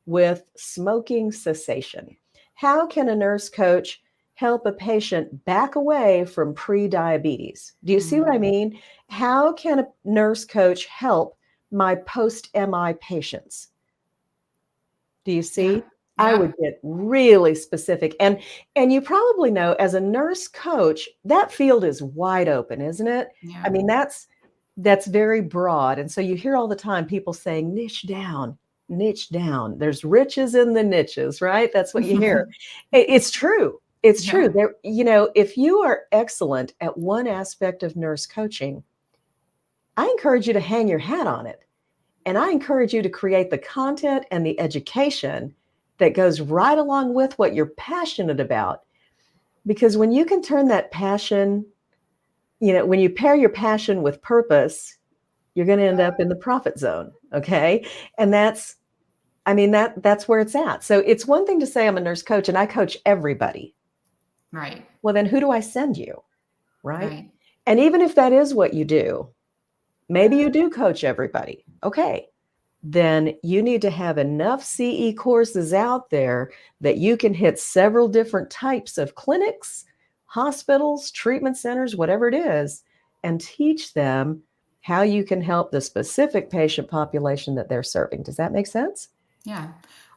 with smoking cessation? How can a nurse coach help a patient back away from pre-diabetes? Do you see what I mean? How can a nurse coach help my post-MI patients? Do you see? Yeah. I Yeah. would get really specific. And you probably know as a nurse coach, that field is wide open, isn't it? Yeah. I mean, that's very broad. And so you hear all the time people saying niche down, niche down. There's riches in the niches, right? That's what you hear. It's true. It's Yeah. true. There, if you are excellent at one aspect of nurse coaching, I encourage you to hang your hat on it. And I encourage you to create the content and the education that goes right along with what you're passionate about. Because when you can turn that passion, when you pair your passion with purpose, you're going to end up in the profit zone. Okay. And that's where it's at. So it's one thing to say I'm a nurse coach and I coach everybody. Right. Well, then who do I send you? Right. Right. And even if that is what you do, maybe you do coach everybody. Okay. Then you need to have enough CE courses out there that you can hit several different types of clinics, hospitals, treatment centers, whatever it is, and teach them how you can help the specific patient population that they're serving. Does that make sense? Yeah.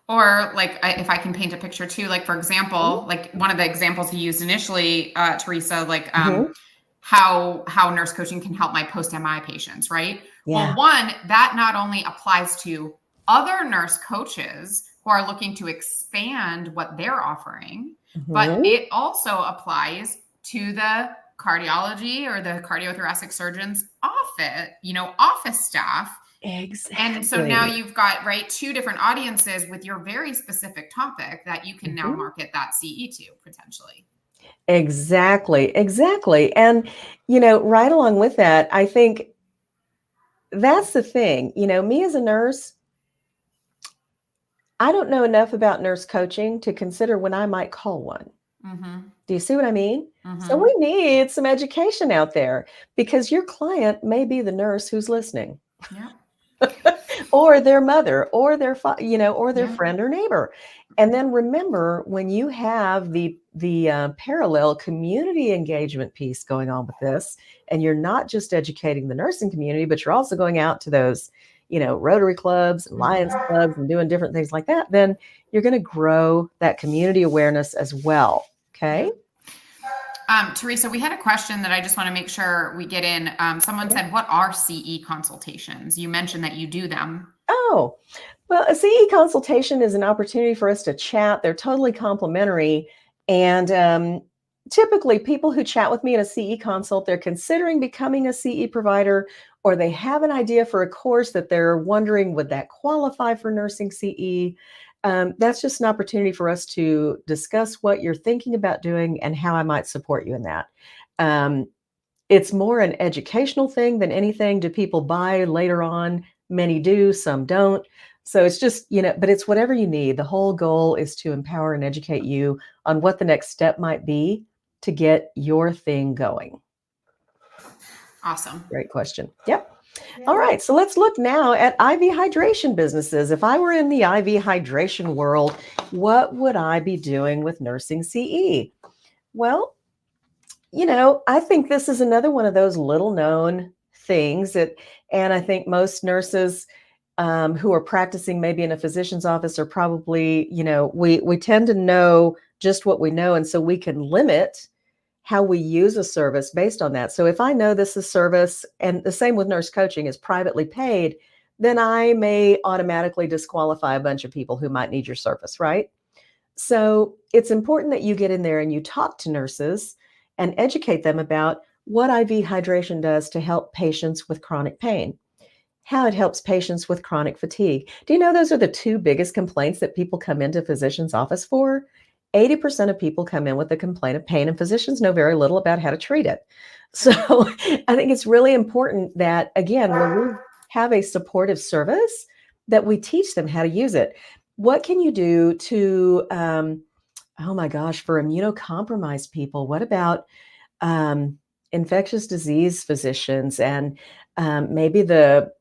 Or like, if I can paint a picture too, like for example, like one of the examples he used initially, Teresa, like Mm-hmm. how nurse coaching can help my post MI patients, right? Yeah. Well, one, that not only applies to other nurse coaches who are looking to expand what they're offering, but Mm-hmm. it also applies to the cardiology or the cardiothoracic surgeon's office staff. And so now Exactly. you've got, right, two different audiences with your very specific topic that you can now Mm-hmm. market that CE to potentially. Exactly. Exactly. And, right along with that, I think that's the thing. Me as a nurse, I don't know enough about nurse coaching to consider when I might call one. Mm-hmm. Do you see what I mean? So Mm-hmm. we need some education out there because your client may be the nurse who's listening Yeah. or their mother or or their Yeah. friend or neighbor. And then remember when you have the parallel community engagement piece going on with this, and you're not just educating the nursing community, but you're also going out to those, Rotary clubs and Lions Mm-hmm. clubs and doing different things like that, then you're going to grow that community awareness as well. Yeah. Okay. Teresa, we had a question that I just want to make sure we get in. Someone said, what are CE consultations? You mentioned that you do them. Oh, well, a CE consultation is an opportunity for us to chat. They're totally complimentary. And typically, people who chat with me in a CE consult, they're considering becoming a CE provider, or they have an idea for a course that they're wondering, would that qualify for nursing CE? That's just an opportunity for us to discuss what you're thinking about doing and how I might support you in that. Um, it's more an educational thing than anything. Do people buy later on? Many do, some don't. So it's just, but it's whatever you need. The whole goal is to empower and educate you on what the next step might be to get your thing going. Awesome. Great question. Yep. All right. So let's look now at IV hydration businesses. If I were in the IV hydration world, what would I be doing with nursing CE? Well, I think this is another one of those little known things and I think most nurses who are practicing maybe in a physician's office are probably, we tend to know just what we know. And so we can limit how we use a service based on that. So if I know this is service, and the same with nurse coaching is privately paid, then I may automatically disqualify a bunch of people who might need your service, right? So it's important that you get in there and you talk to nurses and educate them about what IV hydration does to help patients with chronic pain. how it helps patients with chronic fatigue. Do you know those are the two biggest complaints that people come into physician's office for? 80% of people come in with a complaint of pain, and physicians know very little about how to treat it. So I think it's really important that, again, when we have a supportive service, that we teach them how to use it. What can you do to, oh my gosh, for immunocompromised people? What about infectious disease physicians and maybe the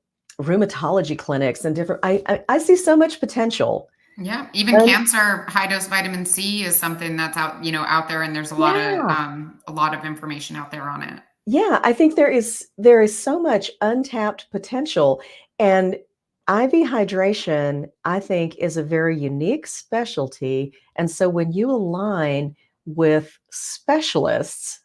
rheumatology clinics and different? I see so much potential. Yeah, even cancer, high dose vitamin C is something that's out there, and there's Yeah. a lot of information out there on it. Yeah, I think there is so much untapped potential, and IV hydration, I think, is a very unique specialty. And so when you align with specialists,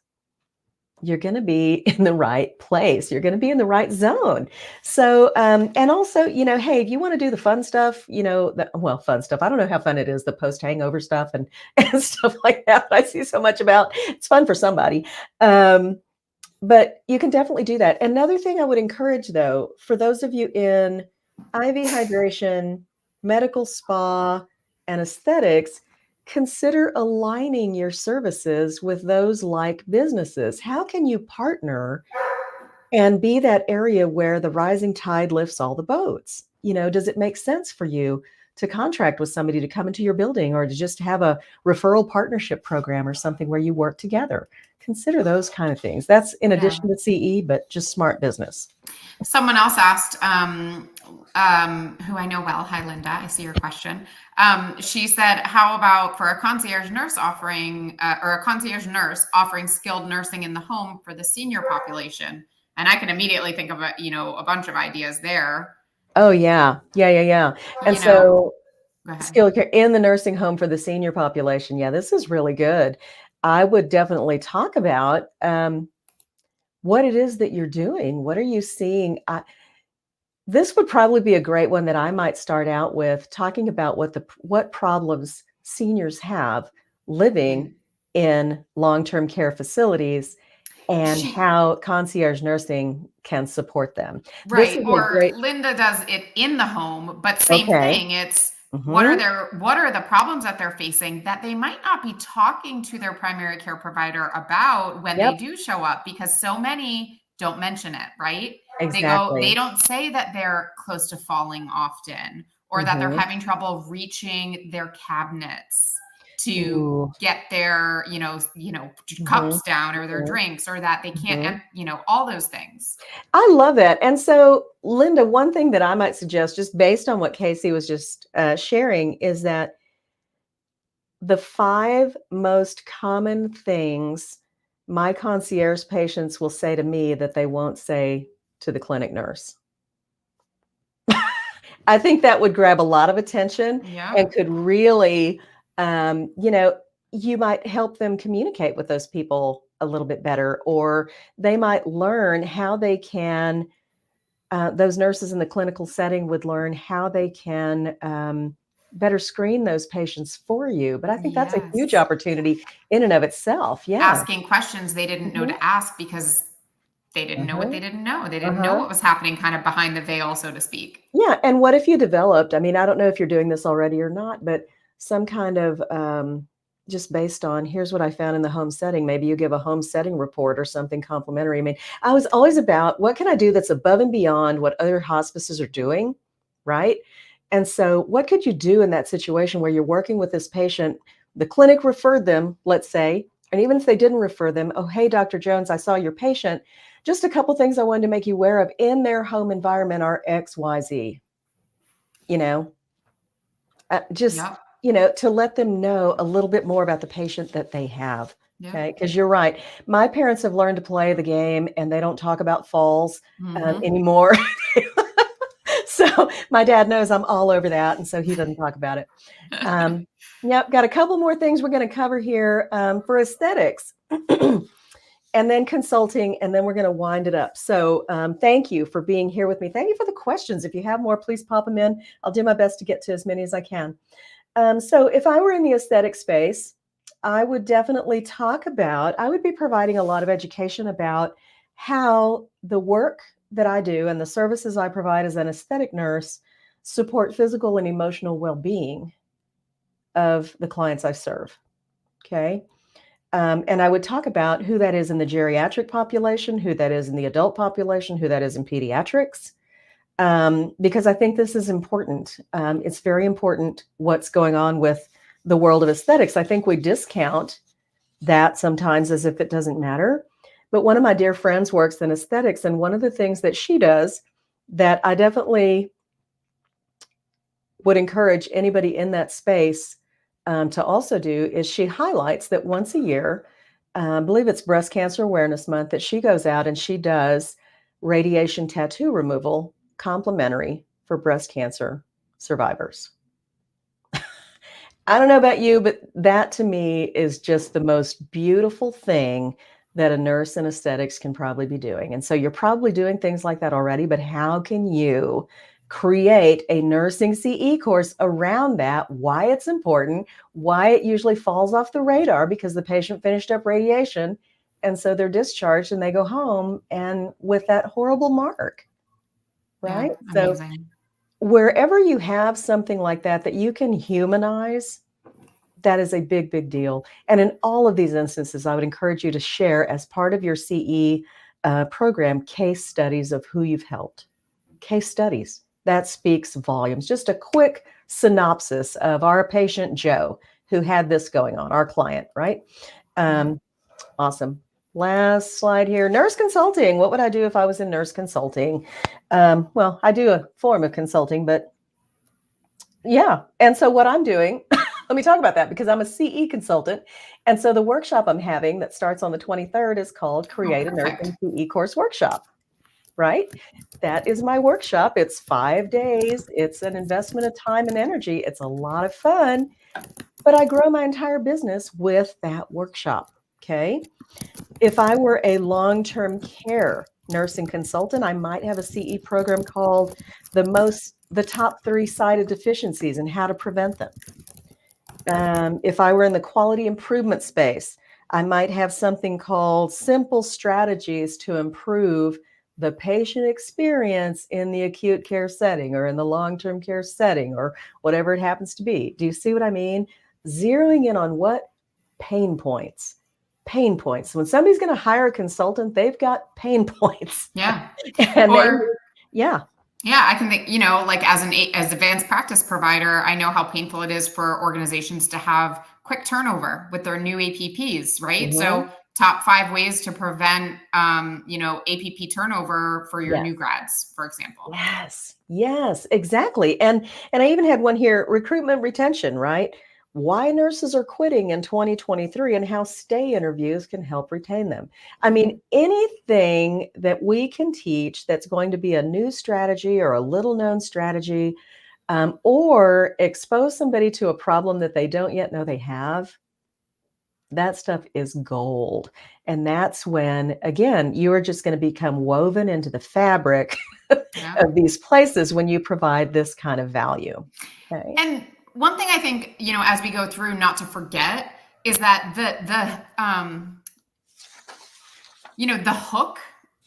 you're going to be in the right place. You're going to be in the right zone. So, and also, hey, if you want to do the fun stuff, fun stuff. I don't know how fun it is, the post hangover stuff and, and stuff like that. I see so much about. It's fun for somebody. But you can definitely do that. Another thing I would encourage, though, for those of you in IV hydration, medical spa, and aesthetics, consider aligning your services with those like businesses. How can you partner and be that area where the rising tide lifts all the boats? Does it make sense for you to contract with somebody to come into your building, or to just have a referral partnership program or something where you work together? Consider those kind of things. That's in addition to CE, but just smart business. Someone else asked, who I know well. Hi, Linda. I see your question. She said, "How about for a concierge nurse offering, or a concierge nurse offering skilled nursing in the home for the senior population?" And I can immediately think of a bunch of ideas there. Oh yeah, yeah. And You know, so, go ahead. skilled care in the nursing home for the senior population. Yeah, this is really good. I would definitely talk about what it is that you're doing. What are you seeing? This would probably be a great one that I might start out with, talking about what problems seniors have living in long-term care facilities, and how concierge nursing can support them. This Right. is a Or great. Linda does it in the home, but same Okay. thing. It's Mhm. what are the problems that they're facing that they might not be talking to their primary care provider about when they Yep. do show up, because so many don't mention it, right? They Exactly. don't say that they're close to falling often, or that they're Mhm. having trouble reaching their cabinets to Ooh. get their, Mhm. cups down, or their Mhm. drinks, or that they can't, Mhm. all those things. I love that. And so, Linda, one thing that I might suggest, just based on what Casey was just sharing, is that the 5 most common things my concierge patients will say to me that they won't say to the clinic nurse. I think that would grab a lot of attention Yeah. and could really, um, you know, you might help them communicate with those people a little bit better, or they might learn how they can, those nurses in the clinical setting would learn how they can better screen those patients for you. But I think that's a huge Yes. opportunity in and of itself. Yeah. Asking questions they didn't know Mhm. to ask, because they didn't know what they Mhm. didn't know. They didn't know Uh-huh. what was happening kind of behind the veil, so to speak. Yeah, and what if you developed, I mean, I don't know if you're doing this already or not, but some kind of, just based on, here's what I found in the home setting, maybe you give a home setting report or something complimentary. I mean, I was always about what can I do that's above and beyond what other hospices are doing, right? And so what could you do in that situation where you're working with this patient, the clinic referred them, let's say, and even if they didn't refer them, oh, hey, Dr. Jones, I saw your patient. Just a couple things I wanted to make you aware of in their home environment are XYZ, you know, just, Yep. to let them know a little bit more about the patient that they have. Yep. Okay. Because you're right. My parents have learned to play the game and they don't talk about falls Hmm. anymore. So my dad knows I'm all over that. And so he doesn't talk about it. Yep. Got a couple more things we're going to cover here for aesthetics. And then consulting, and then we're going to wind it up. So thank you for being here with me. Thank you for the questions. If you have more, please pop them in. I'll do my best to get to as many as I can. So if I were in the aesthetic space, I would definitely I would be providing a lot of education about how the work that I do and the services I provide as an aesthetic nurse support physical and emotional well-being of the clients I serve. Okay. And I would talk about who that is in the geriatric population, who that is in the adult population, who that is in pediatrics, because I think this is important. It's very important what's going on with the world of aesthetics. I think we discount that sometimes as if it doesn't matter. But one of my dear friends works in aesthetics, and one of the things that she does that I definitely would encourage anybody in that space to also do is she highlights that once a year, I believe it's Breast Cancer Awareness Month, that she goes out and she does radiation tattoo removal complimentary for breast cancer survivors. I don't know about you, but that to me is just the most beautiful thing that a nurse in aesthetics can probably be doing. And so you're probably doing things like that already, but how can you create a nursing CE course around that, why it's important, why it usually falls off the radar because the patient finished up radiation and so they're discharged and they go home and with that horrible mark, right? Yeah, So amazing. wherever you have something like that that you can humanize, that is a big, big deal. And in all of these instances, I would encourage you to share as part of your CE program case studies of who you've helped. Case studies. That speaks volumes. Just a quick synopsis of our patient Joe who had this going on, our client, right? Awesome. Last slide here. Nurse consulting. What would I do if I was in nurse consulting? Well, I do a form of consulting, but yeah. And so what I'm doing, let me talk about that because I'm a CE consultant. And so the workshop I'm having that starts on the 23rd is called Create a Nursing CE Course Workshop, right? That is my workshop. It's 5 days. It's an investment of time and energy. It's a lot of fun, but I grow my entire business with that workshop. Okay. If I were a long-term care nursing consultant, I might have a CE program called the top 3 cited deficiencies and how to prevent them. If I were in the quality improvement space, I might have something called simple strategies to improve the patient experience in the acute care setting or in the long-term care setting or whatever it happens to be. Do you see what I mean? Zeroing in on what? Pain points. Pain points. When somebody's going to hire a consultant, they've got pain points. Yeah. And yeah. Yeah, I can think, like as advanced practice provider, I know how painful it is for organizations to have quick turnover with their new APPs, right? Mm-hmm. So top 5 ways to prevent, APP turnover for your new grads, for example. Yes, exactly. And I even had one here, recruitment retention, right? Why nurses are quitting in 2023 and how stay interviews can help retain them. I mean, anything that we can teach that's going to be a new strategy or a little known strategy, or expose somebody to a problem that they don't yet know they have, that stuff is gold. And that's when, again, you are just going to become woven into the fabric of these places when you provide this kind of value. Okay. And one thing I think, as we go through, not to forget, is that the hook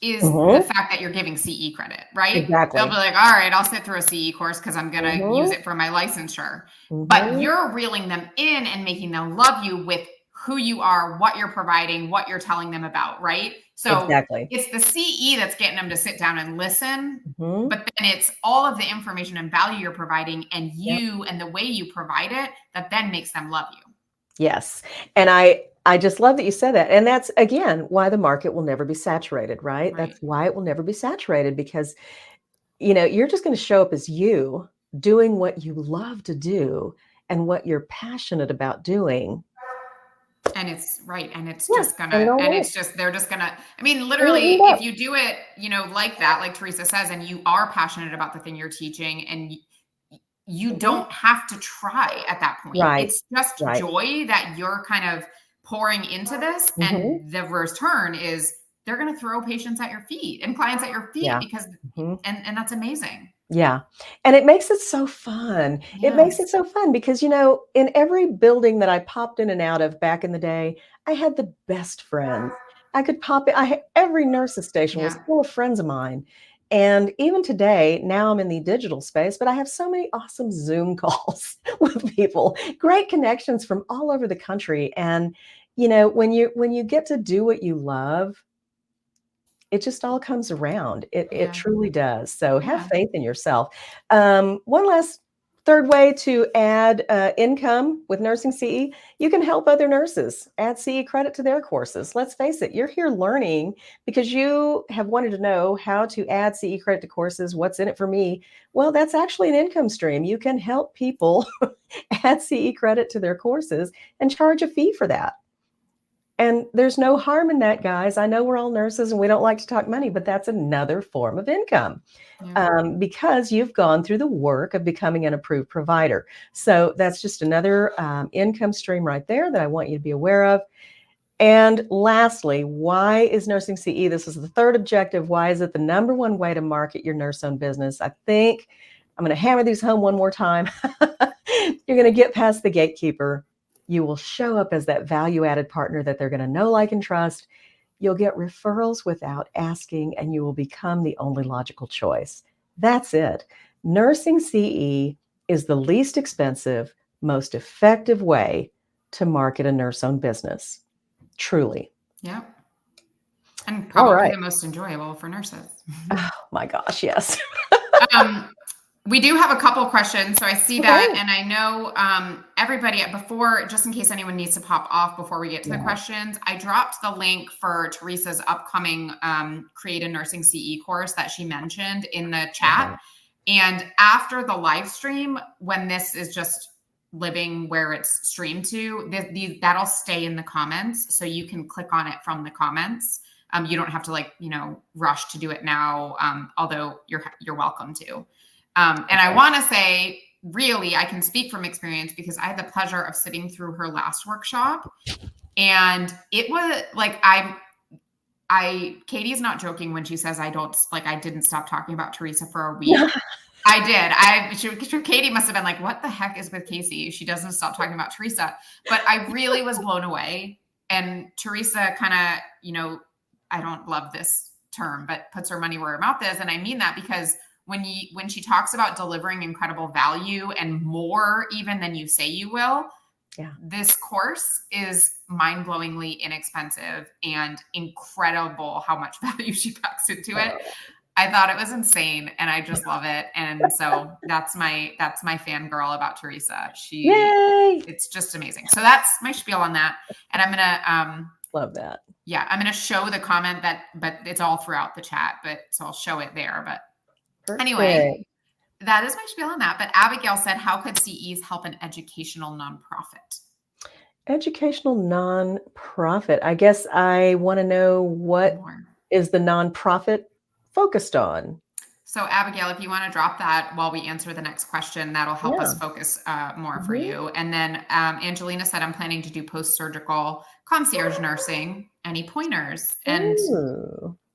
is the fact that you're giving CE credit, right? Exactly. They'll be like, all right, I'll sit through a CE course because I'm going to use it for my licensure. But you're reeling them in and making them love you with who you are, what you're providing, what you're telling them about, right? So it's the CE that's getting them to sit down and listen, but then it's all of the information and value you're providing and you and the way you provide it that then makes them love you. Yes. And I just love that you said that. And that's, again, why the market will never be saturated, right? That's why it will never be saturated because, you're just going to show up as you doing what you love to do and what you're passionate about doing. And it's right. And it's they're just gonna, I mean, literally, if you do it, like that, like Teresa says, and you are passionate about the thing you're teaching and you don't have to try at that point. Right. It's just joy that you're kind of pouring into this. And the return is they're going to throw patients at your feet and clients at your feet because, and that's amazing. Yeah. And it makes it so fun. It makes it so fun because, in every building that I popped in and out of back in the day, I had the best friends. I could pop in. Every nurse's station was full of friends of mine. And even today, now I'm in the digital space, but I have so many awesome Zoom calls with people, great connections from all over the country. And, when you get to do what you love, it just all comes around. It Yeah. truly does. So have Yeah. faith in yourself. One last third way to add income with nursing CE, you can help other nurses add CE credit to their courses. Let's face it, you're here learning because you have wanted to know how to add CE credit to courses. What's in it for me? Well, that's actually an income stream. You can help people add CE credit to their courses and charge a fee for that. And there's no harm in that, guys. I know we're all nurses and we don't like to talk money, but that's another form of income Yeah. because you've gone through the work of becoming an approved provider. So that's just another income stream right there that I want you to be aware of. And lastly, why is nursing CE? This is the third objective. Why is it the number one way to market your nurse-owned business? I think I'm going to hammer these home one more time. You're going to get past the gatekeeper. You will show up as that value-added partner that they're going to know, like, and trust. You'll get referrals without asking, and you will become the only logical choice. That's it. Nursing CE is the least expensive, most effective way to market a nurse-owned business. Truly. Yeah. And All probably right. the most enjoyable for nurses. Oh my gosh, yes. We do have a couple questions. So I see that. Okay. And I know everybody, before, just in case anyone needs to pop off before we get to the Yeah. questions, I dropped the link for Teresa's upcoming Create a Nursing CE course that she mentioned in the chat. Okay. And after the live stream, when this is just living where it's streamed to, that'll stay in the comments. So you can click on it from the comments. You don't have to rush to do it now, although you're welcome to. And I want to say, really, I can speak from experience because I had the pleasure of sitting through her last workshop, and it was like Katie's not joking when she says I didn't stop talking about Teresa for a week. I did. Katie must have been like, what the heck is with Casey? She doesn't stop talking about Teresa. But I really was blown away. And Teresa kind of, I don't love this term, but puts her money where her mouth is. And I mean that because when she talks about delivering incredible value and more even than you say you will, this course is mind-blowingly inexpensive and incredible how much value she packs into it. I thought it was insane and I just love it. And so that's my fangirl about Teresa. It's just amazing. So that's my spiel on that. And I'm going to, love that. Yeah. I'm going to show the comment but it's all throughout the chat, so I'll show it there. But Perfect. Anyway, that is my spiel on that. But Abigail said, how could CEs help an educational nonprofit? Educational nonprofit. I guess I want to know what is the nonprofit focused on. So Abigail, if you want to drop that while we answer the next question, that'll help us focus more for you. And then Angelina said, I'm planning to do post-surgical concierge nursing. Any pointers? And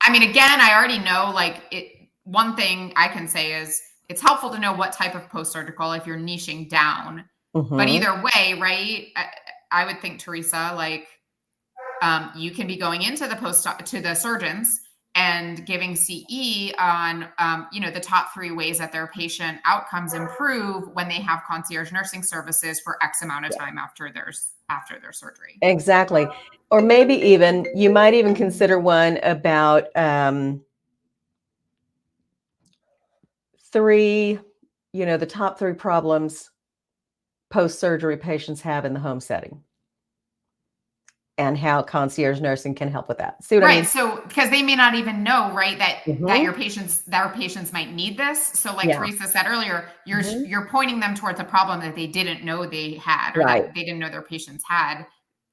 I mean, again, I already know one thing I can say is it's helpful to know what type of post-surgical if you're niching down. But either way, right? I would think, Teresa, you can be going into to the surgeons and giving CE on, the top 3 ways that their patient outcomes improve when they have concierge nursing services for X amount of time after their surgery. Exactly. Or maybe even, you might even consider one about 3, the top 3 problems post-surgery patients have in the home setting and how concierge nursing can help with that. See what I mean? So because they may not even know, right, that your patients might need this. So Teresa said earlier, you're pointing them towards a problem that they didn't know they had, or that they didn't know their patients had.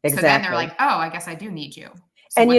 Exactly. So then they're like, oh, I guess I do need you. So and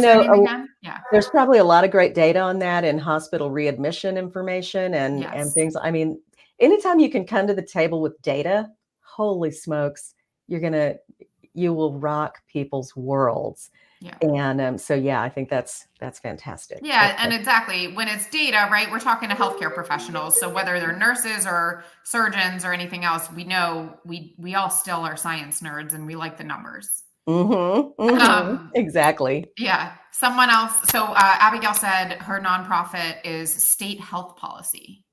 there's probably a lot of great data on that in hospital readmission information and things. I mean, anytime you can come to the table with data, holy smokes, you will rock people's worlds. Yeah. And I think that's fantastic. Yeah. And exactly. When it's data, right, we're talking to healthcare professionals. So whether they're nurses or surgeons or anything else, we know we all still are science nerds and we like the numbers. Um, Exactly. yeah. Someone else. So Abigail said her nonprofit is state health policy.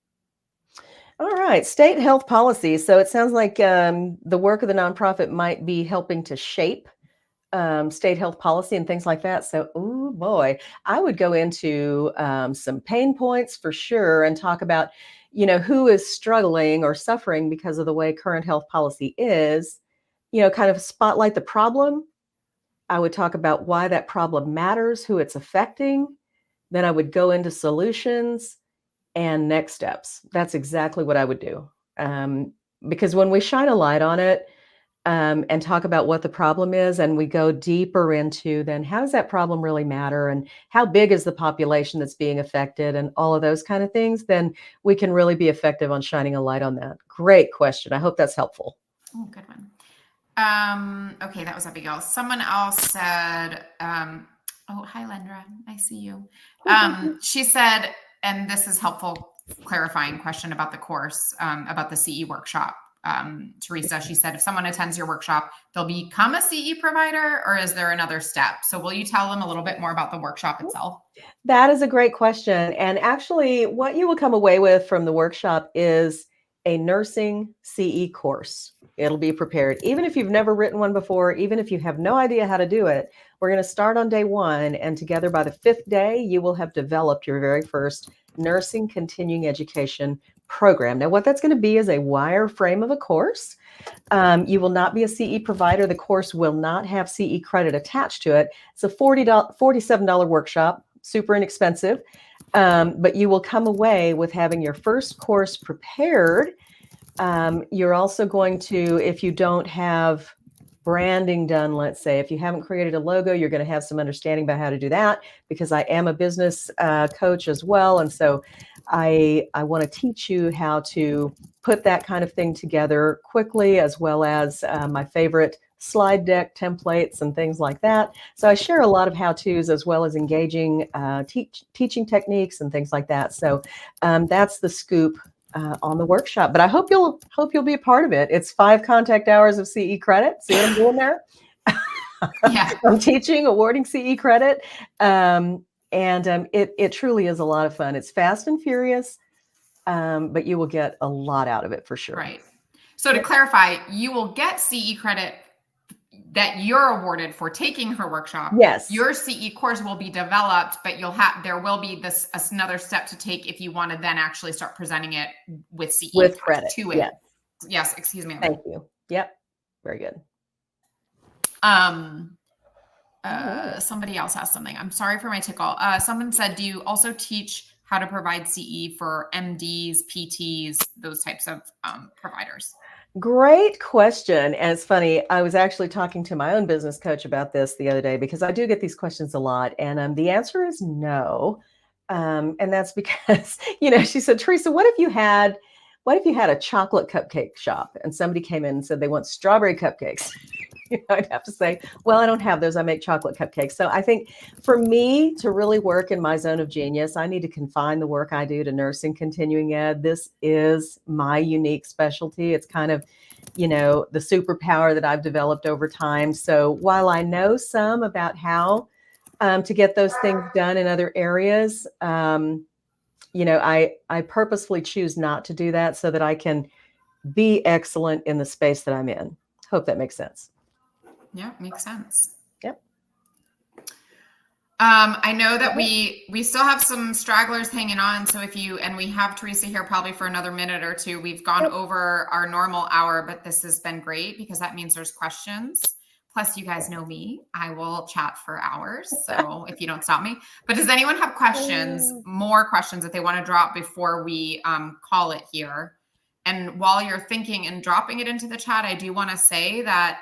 All right, state health policy. So it sounds like the work of the nonprofit might be helping to shape state health policy and things like that. So, oh boy, I would go into some pain points for sure and talk about, who is struggling or suffering because of the way current health policy is, kind of spotlight the problem. I would talk about why that problem matters, who it's affecting. Then I would go into solutions and next steps. That's exactly what I would do. Um, because when we shine a light on it, and talk about what the problem is, and we go deeper into then how does that problem really matter and how big is the population that's being affected and all of those kind of things, then we can really be effective on shining a light on that. Great question. I hope that's helpful. Oh, good one. Okay, that was Abigail. Someone else said, oh, hi, Lendra. I see you. She said, and this is helpful clarifying question about the course, about the CE workshop. Teresa, she said, if someone attends your workshop, they'll become a CE provider, or is there another step? So will you tell them a little bit more about the workshop itself? That is a great question. And actually, what you will come away with from the workshop is a nursing CE course. It'll be prepared. Even if you've never written one before, even if you have no idea how to do it, we're going to start on day 1. And together by the 5th day, you will have developed your very first nursing continuing education program. Now, what that's going to be is a wireframe of a course. You will not be a CE provider. The course will not have CE credit attached to it. It's a $47 workshop, super inexpensive, but you will come away with having your first course prepared. You're also going to, if you don't have branding done, let's say, if you haven't created a logo, you're going to have some understanding about how to do that, because I am a business coach as well. And so I want to teach you how to put that kind of thing together quickly, as well as my favorite slide deck templates and things like that. So I share a lot of how-tos as well as engaging teaching techniques and things like that. So that's the scoop on the workshop. But I hope you'll be a part of it. It's 5 contact hours of CE credit. See what I'm doing there? Yeah. I'm teaching, awarding CE credit. It truly is a lot of fun. It's fast and furious, but you will get a lot out of it for sure. Right. So to clarify, you will get CE credit that you're awarded for taking her workshop. Yes. Your CE course will be developed, but there will be another step to take if you want to then actually start presenting it with CE with credit to it. Yes. Excuse me. Thank you. Yep. Very good. Somebody else asked something. I'm sorry for my tickle. Someone said, do you also teach how to provide CE for MDs, PTs, those types of providers? Great question. And it's funny, I was actually talking to my own business coach about this the other day, because I do get these questions a lot. And the answer is no. And that's because, she said, Teresa, what if you had a chocolate cupcake shop and somebody came in and said they want strawberry cupcakes? I'd have to say, well, I don't have those. I make chocolate cupcakes. So I think for me to really work in my zone of genius, I need to confine the work I do to nursing continuing ed. This is my unique specialty. It's kind of, the superpower that I've developed over time. So while I know some about how to get those things done in other areas, I purposefully choose not to do that so that I can be excellent in the space that I'm in. Hope that makes sense. Yeah, makes sense. Yep. I know that we still have some stragglers hanging on. So we have Teresa here probably for another minute or two. We've gone over our normal hour, but this has been great because that means there's questions. Plus, you guys know me. I will chat for hours. So if you don't stop me. But does anyone have questions, more questions that they want to drop before we call it here? And while you're thinking and dropping it into the chat, I do want to say that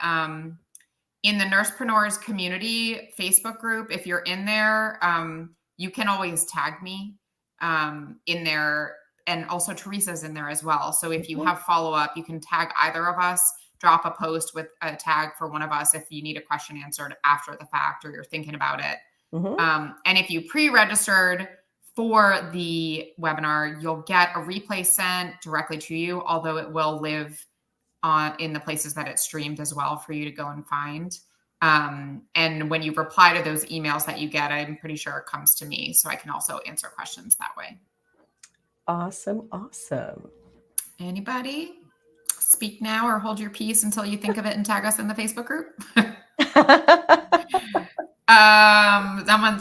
in the Nursepreneurs community Facebook group, if you're in there, you can always tag me in there. And also Teresa's in there as well. So if you have follow-up, you can tag either of us, drop a post with a tag for one of us if you need a question answered after the fact or you're thinking about it. And if you pre-registered for the webinar, you'll get a replay sent directly to you, although it will live in the places that it's streamed as well for you to go and find. And when you reply to those emails that you get, I'm pretty sure it comes to me. So I can also answer questions that way. Awesome. Awesome. Anybody? Speak now or hold your peace until you think of it and tag us in the Facebook group.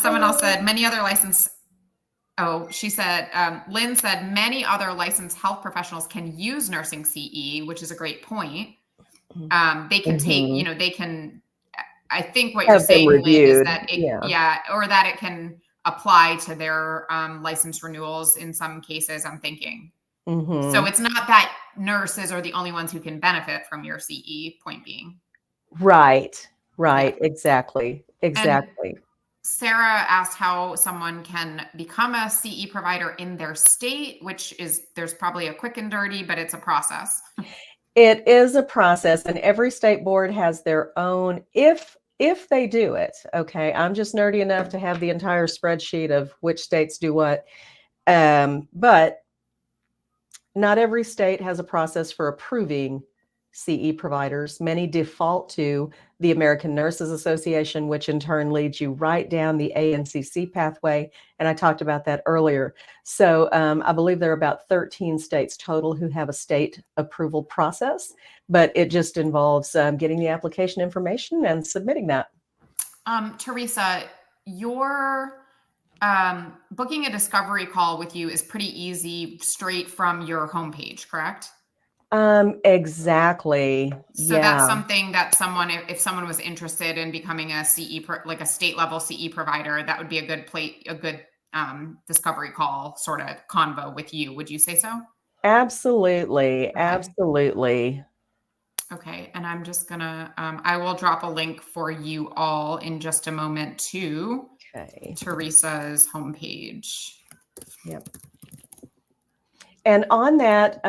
Someone else said many other licensed. Oh, she said, Lynn said many other licensed health professionals can use nursing CE, which is a great point. They can take, they can, I think what you're Have them saying, Lynn, is reviewed. that Yeah. or that it can apply to their license renewals in some cases, I'm thinking. So it's not that nurses are the only ones who can benefit from your CE, point being. Right. Yeah. Exactly. And Sarah asked how someone can become a CE provider in their state, which is, there's probably a quick and dirty, but it's a process. It is a process, and every state board has their own, if they do it. Okay. I'm just nerdy enough to have the entire spreadsheet of which states do what. But not every state has a process for approving CE providers. Many default to the American Nurses Association, which in turn leads you right down the ANCC pathway. And I talked about that earlier. So I believe there are about 13 states total who have a state approval process, but it just involves getting the application information and submitting that. Teresa, your booking a discovery call with you is pretty easy, straight from your homepage, correct? Exactly. So that's something that someone, if someone was interested in becoming a CE, like a state level CE provider, that would be a good discovery call sort of convo with you. Would you say so? Absolutely. Okay. Absolutely. Okay. And I'm just gonna, I will drop a link for you all in just a moment to Teresa's homepage. Yep. And on that,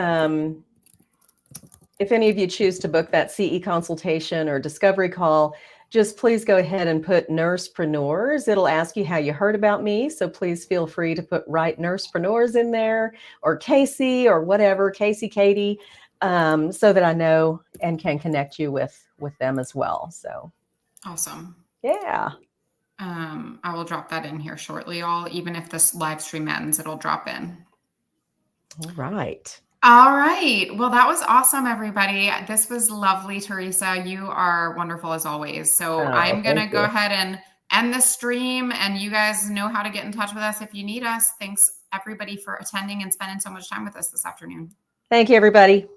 if any of you choose to book that CE consultation or discovery call, just please go ahead and put Nursepreneurs. It'll ask you how you heard about me. So please feel free to write Nursepreneurs in there, or Casey, or whatever, Casey, Katie, so that I know and can connect you with them as well. So awesome. Yeah. I will drop that in here shortly. Even if this live stream ends, it'll drop in. All right. All right. Well, that was awesome, everybody. This was lovely, Teresa. You are wonderful as always. So I'm going to go ahead and end the stream, and you guys know how to get in touch with us if you need us. Thanks, everybody, for attending and spending so much time with us this afternoon. Thank you, everybody.